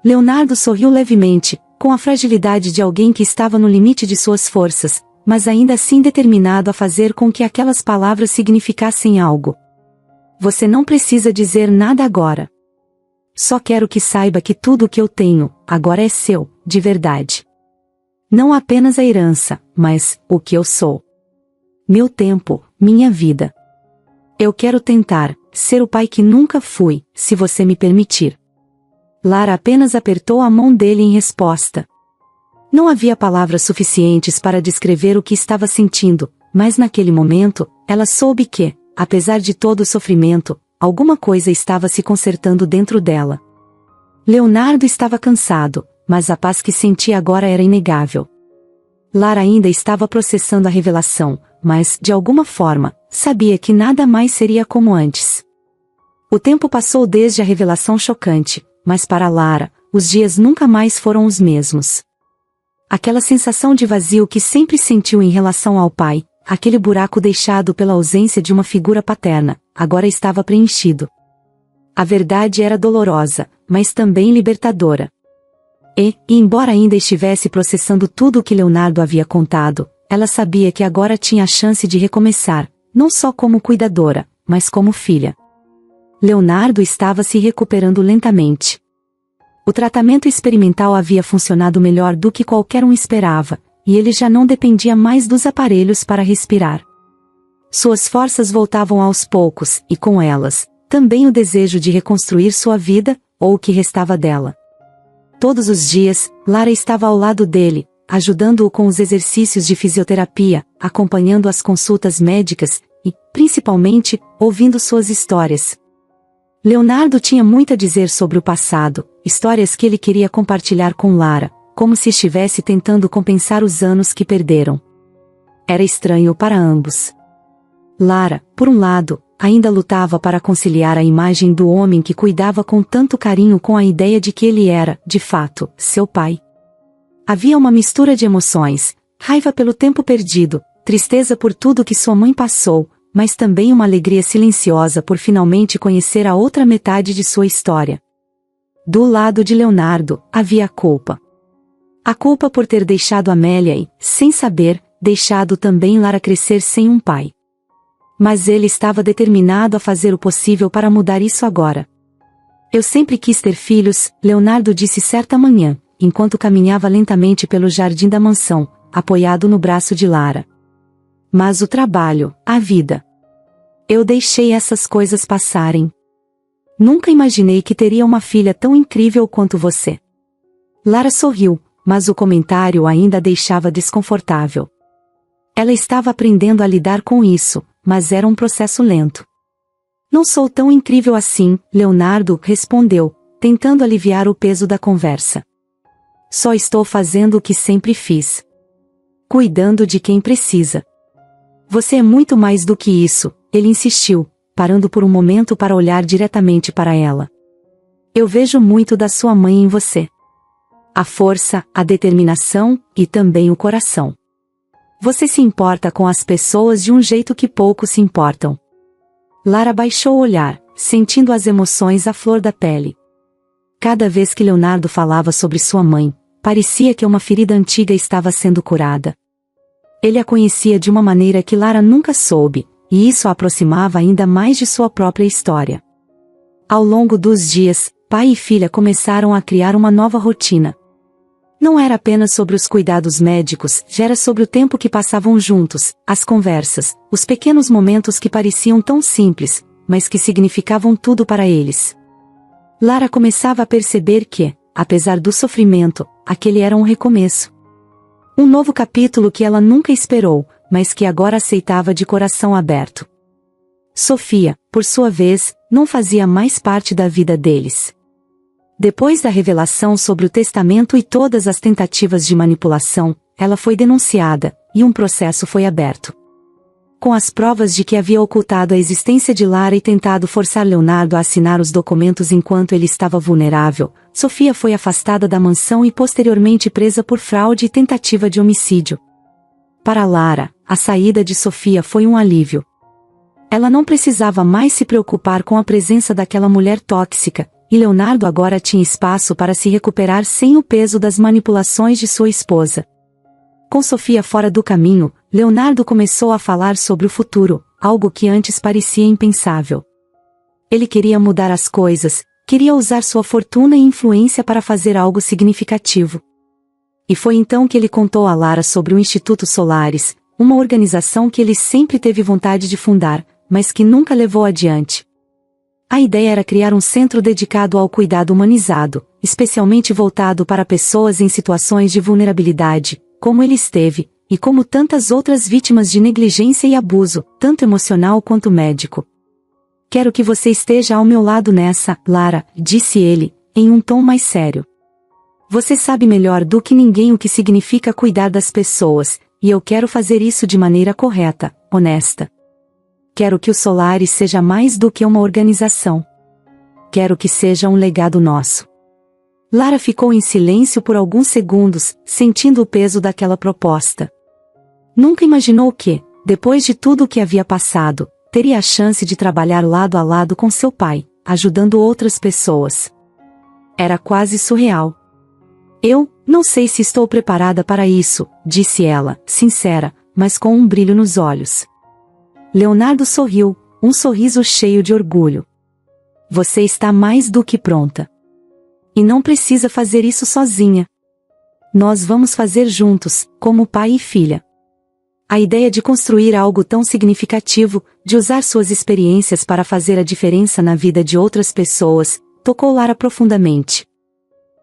Leonardo sorriu levemente, com a fragilidade de alguém que estava no limite de suas forças, mas ainda assim determinado a fazer com que aquelas palavras significassem algo. Você não precisa dizer nada agora. Só quero que saiba que tudo o que eu tenho, agora é seu, de verdade. Não apenas a herança, mas o que eu sou. Meu tempo, minha vida. Eu quero tentar ser o pai que nunca fui, se você me permitir. Lara apenas apertou a mão dele em resposta. Não havia palavras suficientes para descrever o que estava sentindo, mas naquele momento, ela soube que, apesar de todo o sofrimento, alguma coisa estava se consertando dentro dela. Leonardo estava cansado, mas a paz que sentia agora era inegável. Lara ainda estava processando a revelação, mas, de alguma forma, sabia que nada mais seria como antes. O tempo passou desde a revelação chocante, mas para Lara, os dias nunca mais foram os mesmos. Aquela sensação de vazio que sempre sentiu em relação ao pai, aquele buraco deixado pela ausência de uma figura paterna, agora estava preenchido. A verdade era dolorosa, mas também libertadora. E, embora ainda estivesse processando tudo o que Leonardo havia contado, ela sabia que agora tinha a chance de recomeçar, não só como cuidadora, mas como filha. Leonardo estava se recuperando lentamente. O tratamento experimental havia funcionado melhor do que qualquer um esperava, e ele já não dependia mais dos aparelhos para respirar. Suas forças voltavam aos poucos, e com elas, também o desejo de reconstruir sua vida, ou o que restava dela. Todos os dias, Lara estava ao lado dele, ajudando-o com os exercícios de fisioterapia, acompanhando as consultas médicas, e, principalmente, ouvindo suas histórias. Leonardo tinha muito a dizer sobre o passado, histórias que ele queria compartilhar com Lara, como se estivesse tentando compensar os anos que perderam. Era estranho para ambos. Lara, por um lado, ainda lutava para conciliar a imagem do homem que cuidava com tanto carinho com a ideia de que ele era, de fato, seu pai. Havia uma mistura de emoções, raiva pelo tempo perdido, tristeza por tudo que sua mãe passou, mas também uma alegria silenciosa por finalmente conhecer a outra metade de sua história. Do lado de Leonardo, havia a culpa. A culpa por ter deixado Amélia e, sem saber, deixado também Lara crescer sem um pai. Mas ele estava determinado a fazer o possível para mudar isso agora. Eu sempre quis ter filhos, Leonardo disse certa manhã, enquanto caminhava lentamente pelo jardim da mansão, apoiado no braço de Lara. Mas o trabalho, a vida. Eu deixei essas coisas passarem. Nunca imaginei que teria uma filha tão incrível quanto você. Lara sorriu, mas o comentário ainda a deixava desconfortável. Ela estava aprendendo a lidar com isso, mas era um processo lento. Não sou tão incrível assim, Leonardo respondeu, tentando aliviar o peso da conversa. Só estou fazendo o que sempre fiz. Cuidando de quem precisa. Você é muito mais do que isso, ele insistiu, parando por um momento para olhar diretamente para ela. Eu vejo muito da sua mãe em você. A força, a determinação, e também o coração. Você se importa com as pessoas de um jeito que poucos se importam. Lara baixou o olhar, sentindo as emoções à flor da pele. Cada vez que Leonardo falava sobre sua mãe, parecia que uma ferida antiga estava sendo curada. Ele a conhecia de uma maneira que Lara nunca soube, e isso a aproximava ainda mais de sua própria história. Ao longo dos dias, pai e filha começaram a criar uma nova rotina. Não era apenas sobre os cuidados médicos, já era sobre o tempo que passavam juntos, as conversas, os pequenos momentos que pareciam tão simples, mas que significavam tudo para eles. Lara começava a perceber que, apesar do sofrimento, aquele era um recomeço. Um novo capítulo que ela nunca esperou, mas que agora aceitava de coração aberto. Sofia, por sua vez, não fazia mais parte da vida deles. Depois da revelação sobre o testamento e todas as tentativas de manipulação, ela foi denunciada, e um processo foi aberto. Com as provas de que havia ocultado a existência de Lara e tentado forçar Leonardo a assinar os documentos enquanto ele estava vulnerável, Sofia foi afastada da mansão e posteriormente presa por fraude e tentativa de homicídio. Para Lara, a saída de Sofia foi um alívio. Ela não precisava mais se preocupar com a presença daquela mulher tóxica, e Leonardo agora tinha espaço para se recuperar sem o peso das manipulações de sua esposa. Com Sofia fora do caminho, Leonardo começou a falar sobre o futuro, algo que antes parecia impensável. Ele queria mudar as coisas, queria usar sua fortuna e influência para fazer algo significativo. E foi então que ele contou a Lara sobre o Instituto Solaris, uma organização que ele sempre teve vontade de fundar, mas que nunca levou adiante. A ideia era criar um centro dedicado ao cuidado humanizado, especialmente voltado para pessoas em situações de vulnerabilidade, como ele esteve, e como tantas outras vítimas de negligência e abuso, tanto emocional quanto médico. Quero que você esteja ao meu lado nessa, Lara, disse ele, em um tom mais sério. Você sabe melhor do que ninguém o que significa cuidar das pessoas, e eu quero fazer isso de maneira correta, honesta. Quero que o Solaris seja mais do que uma organização. Quero que seja um legado nosso. Lara ficou em silêncio por alguns segundos, sentindo o peso daquela proposta. Nunca imaginou que, depois de tudo o que havia passado, teria a chance de trabalhar lado a lado com seu pai, ajudando outras pessoas. Era quase surreal. Eu não sei se estou preparada para isso, disse ela, sincera, mas com um brilho nos olhos. Leonardo sorriu, um sorriso cheio de orgulho. Você está mais do que pronta. E não precisa fazer isso sozinha. Nós vamos fazer juntos, como pai e filha. A ideia de construir algo tão significativo, de usar suas experiências para fazer a diferença na vida de outras pessoas, tocou Lara profundamente.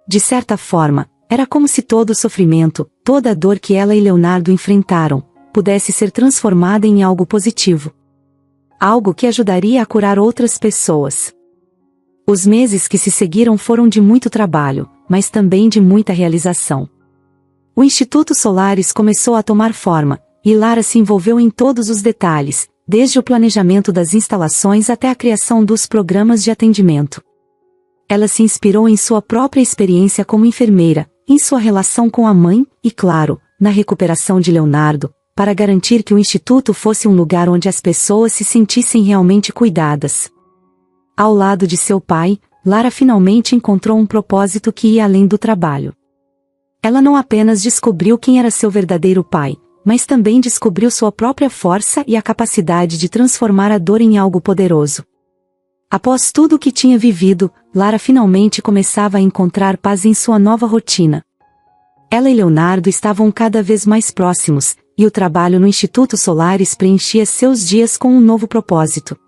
De certa forma, era como se todo o sofrimento, toda a dor que ela e Leonardo enfrentaram, pudesse ser transformada em algo positivo. Algo que ajudaria a curar outras pessoas. Os meses que se seguiram foram de muito trabalho, mas também de muita realização. O Instituto Solaris começou a tomar forma, e Lara se envolveu em todos os detalhes, desde o planejamento das instalações até a criação dos programas de atendimento. Ela se inspirou em sua própria experiência como enfermeira, em sua relação com a mãe, e claro, na recuperação de Leonardo, para garantir que o Instituto fosse um lugar onde as pessoas se sentissem realmente cuidadas. Ao lado de seu pai, Lara finalmente encontrou um propósito que ia além do trabalho. Ela não apenas descobriu quem era seu verdadeiro pai, mas também descobriu sua própria força e a capacidade de transformar a dor em algo poderoso. Após tudo o que tinha vivido, Lara finalmente começava a encontrar paz em sua nova rotina. Ela e Leonardo estavam cada vez mais próximos, e o trabalho no Instituto Solaris preenchia seus dias com um novo propósito.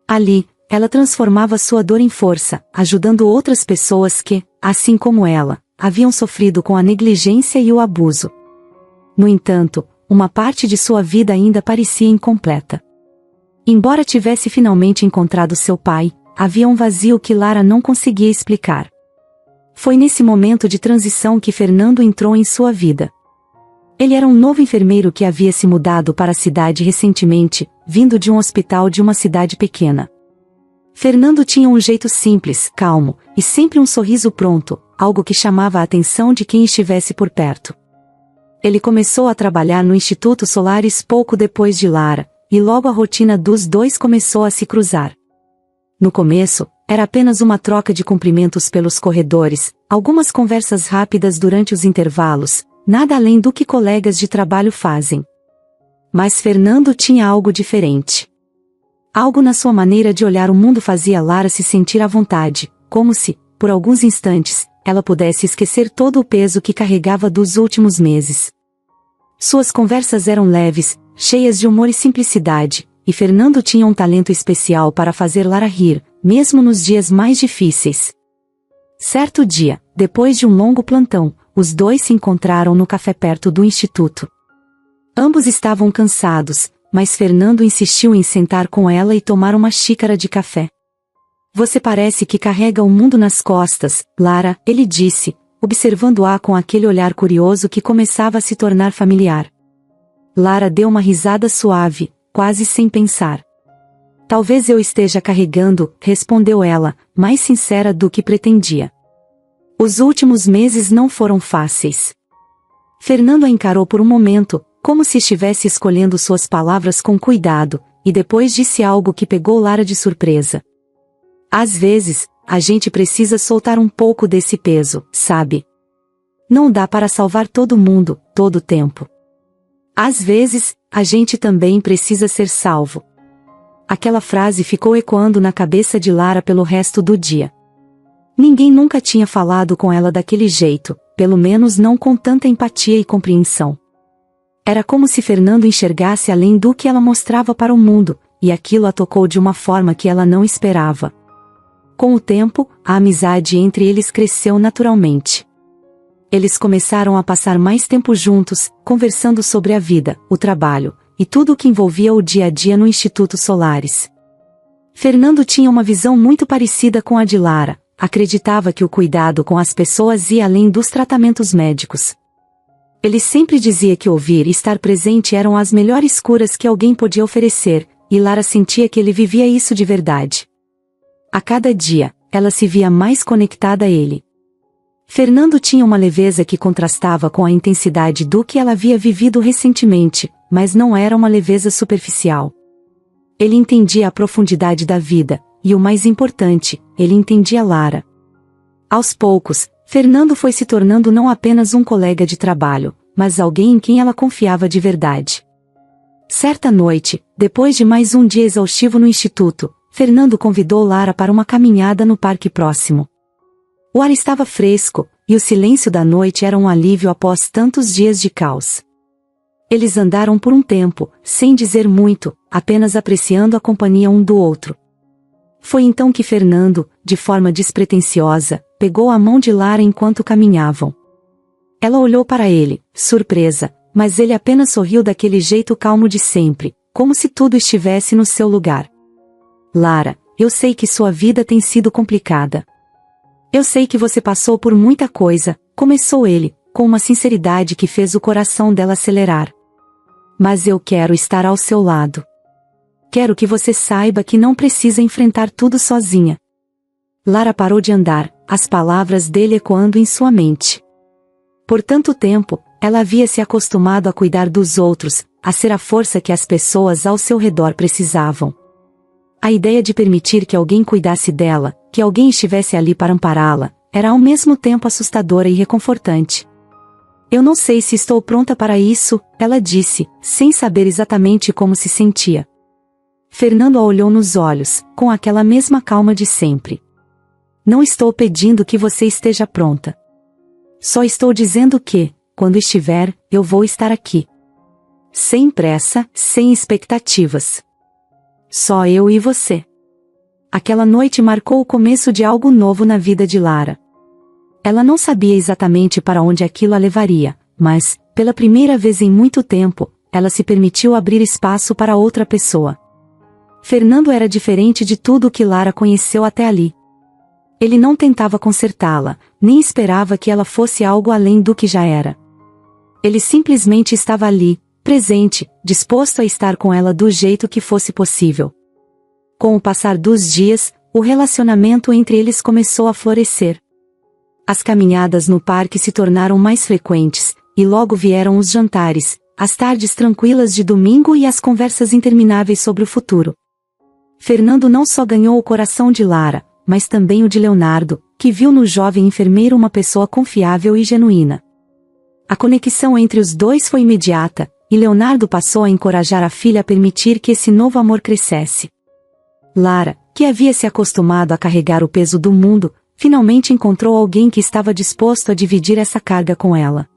Ali, ela transformava sua dor em força, ajudando outras pessoas que, assim como ela, haviam sofrido com a negligência e o abuso. No entanto, uma parte de sua vida ainda parecia incompleta. Embora tivesse finalmente encontrado seu pai, havia um vazio que Lara não conseguia explicar. Foi nesse momento de transição que Fernando entrou em sua vida. Ele era um novo enfermeiro que havia se mudado para a cidade recentemente, vindo de um hospital de uma cidade pequena. Fernando tinha um jeito simples, calmo, e sempre um sorriso pronto, algo que chamava a atenção de quem estivesse por perto. Ele começou a trabalhar no Instituto Solaris pouco depois de Lara, e logo a rotina dos dois começou a se cruzar. No começo, era apenas uma troca de cumprimentos pelos corredores, algumas conversas rápidas durante os intervalos, nada além do que colegas de trabalho fazem. Mas Fernando tinha algo diferente. Algo na sua maneira de olhar o mundo fazia Lara se sentir à vontade, como se, por alguns instantes, ela pudesse esquecer todo o peso que carregava dos últimos meses. Suas conversas eram leves, cheias de humor e simplicidade, e Fernando tinha um talento especial para fazer Lara rir, mesmo nos dias mais difíceis. Certo dia, depois de um longo plantão, os dois se encontraram no café perto do instituto. Ambos estavam cansados, mas Fernando insistiu em sentar com ela e tomar uma xícara de café. Você parece que carrega o mundo nas costas, Lara, ele disse, observando-a com aquele olhar curioso que começava a se tornar familiar. Lara deu uma risada suave, quase sem pensar. Talvez eu esteja carregando, respondeu ela, mais sincera do que pretendia. Os últimos meses não foram fáceis. Fernando a encarou por um momento, como se estivesse escolhendo suas palavras com cuidado, e depois disse algo que pegou Lara de surpresa. Às vezes, a gente precisa soltar um pouco desse peso, sabe? Não dá para salvar todo mundo, todo o tempo. Às vezes, a gente também precisa ser salvo. Aquela frase ficou ecoando na cabeça de Lara pelo resto do dia. Ninguém nunca tinha falado com ela daquele jeito, pelo menos não com tanta empatia e compreensão. Era como se Fernando enxergasse além do que ela mostrava para o mundo, e aquilo a tocou de uma forma que ela não esperava. Com o tempo, a amizade entre eles cresceu naturalmente. Eles começaram a passar mais tempo juntos, conversando sobre a vida, o trabalho, e tudo o que envolvia o dia a dia no Instituto Solaris. Fernando tinha uma visão muito parecida com a de Lara, acreditava que o cuidado com as pessoas ia além dos tratamentos médicos. Ele sempre dizia que ouvir e estar presente eram as melhores curas que alguém podia oferecer, e Lara sentia que ele vivia isso de verdade. A cada dia, ela se via mais conectada a ele. Fernando tinha uma leveza que contrastava com a intensidade do que ela havia vivido recentemente, mas não era uma leveza superficial. Ele entendia a profundidade da vida, e o mais importante, ele entendia Lara. Aos poucos, Fernando foi se tornando não apenas um colega de trabalho, mas alguém em quem ela confiava de verdade. Certa noite, depois de mais um dia exaustivo no instituto, Fernando convidou Lara para uma caminhada no parque próximo. O ar estava fresco, e o silêncio da noite era um alívio após tantos dias de caos. Eles andaram por um tempo, sem dizer muito, apenas apreciando a companhia um do outro. Foi então que Fernando, de forma despretensiosa, pegou a mão de Lara enquanto caminhavam. Ela olhou para ele, surpresa, mas ele apenas sorriu daquele jeito calmo de sempre, como se tudo estivesse no seu lugar. Lara, eu sei que sua vida tem sido complicada. Eu sei que você passou por muita coisa, começou ele, com uma sinceridade que fez o coração dela acelerar. Mas eu quero estar ao seu lado. Quero que você saiba que não precisa enfrentar tudo sozinha. Lara parou de andar, as palavras dele ecoando em sua mente. Por tanto tempo, ela havia se acostumado a cuidar dos outros, a ser a força que as pessoas ao seu redor precisavam. A ideia de permitir que alguém cuidasse dela, que alguém estivesse ali para ampará-la, era ao mesmo tempo assustadora e reconfortante. Eu não sei se estou pronta para isso, ela disse, sem saber exatamente como se sentia. Fernando a olhou nos olhos, com aquela mesma calma de sempre. Não estou pedindo que você esteja pronta. Só estou dizendo que, quando estiver, eu vou estar aqui. Sem pressa, sem expectativas. Só eu e você. Aquela noite marcou o começo de algo novo na vida de Lara. Ela não sabia exatamente para onde aquilo a levaria, mas, pela primeira vez em muito tempo, ela se permitiu abrir espaço para outra pessoa. Fernando era diferente de tudo o que Lara conheceu até ali. Ele não tentava consertá-la, nem esperava que ela fosse algo além do que já era. Ele simplesmente estava ali, presente, disposto a estar com ela do jeito que fosse possível. Com o passar dos dias, o relacionamento entre eles começou a florescer. As caminhadas no parque se tornaram mais frequentes, e logo vieram os jantares, as tardes tranquilas de domingo e as conversas intermináveis sobre o futuro. Fernando não só ganhou o coração de Lara, mas também o de Leonardo, que viu no jovem enfermeiro uma pessoa confiável e genuína. A conexão entre os dois foi imediata, e Leonardo passou a encorajar a filha a permitir que esse novo amor crescesse. Lara, que havia se acostumado a carregar o peso do mundo, finalmente encontrou alguém que estava disposto a dividir essa carga com ela.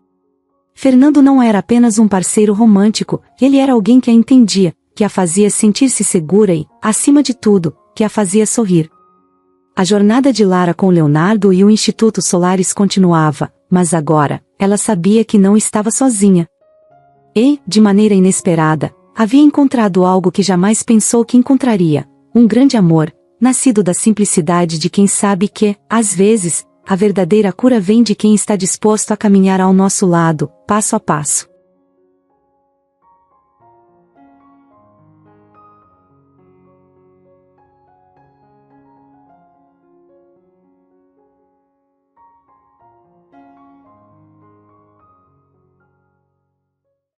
Fernando não era apenas um parceiro romântico, ele era alguém que a entendia, que a fazia sentir-se segura e, acima de tudo, que a fazia sorrir. A jornada de Lara com Leonardo e o Instituto Solaris continuava, mas agora, ela sabia que não estava sozinha. E, de maneira inesperada, havia encontrado algo que jamais pensou que encontraria, um grande amor, nascido da simplicidade de quem sabe que, às vezes, a verdadeira cura vem de quem está disposto a caminhar ao nosso lado, passo a passo.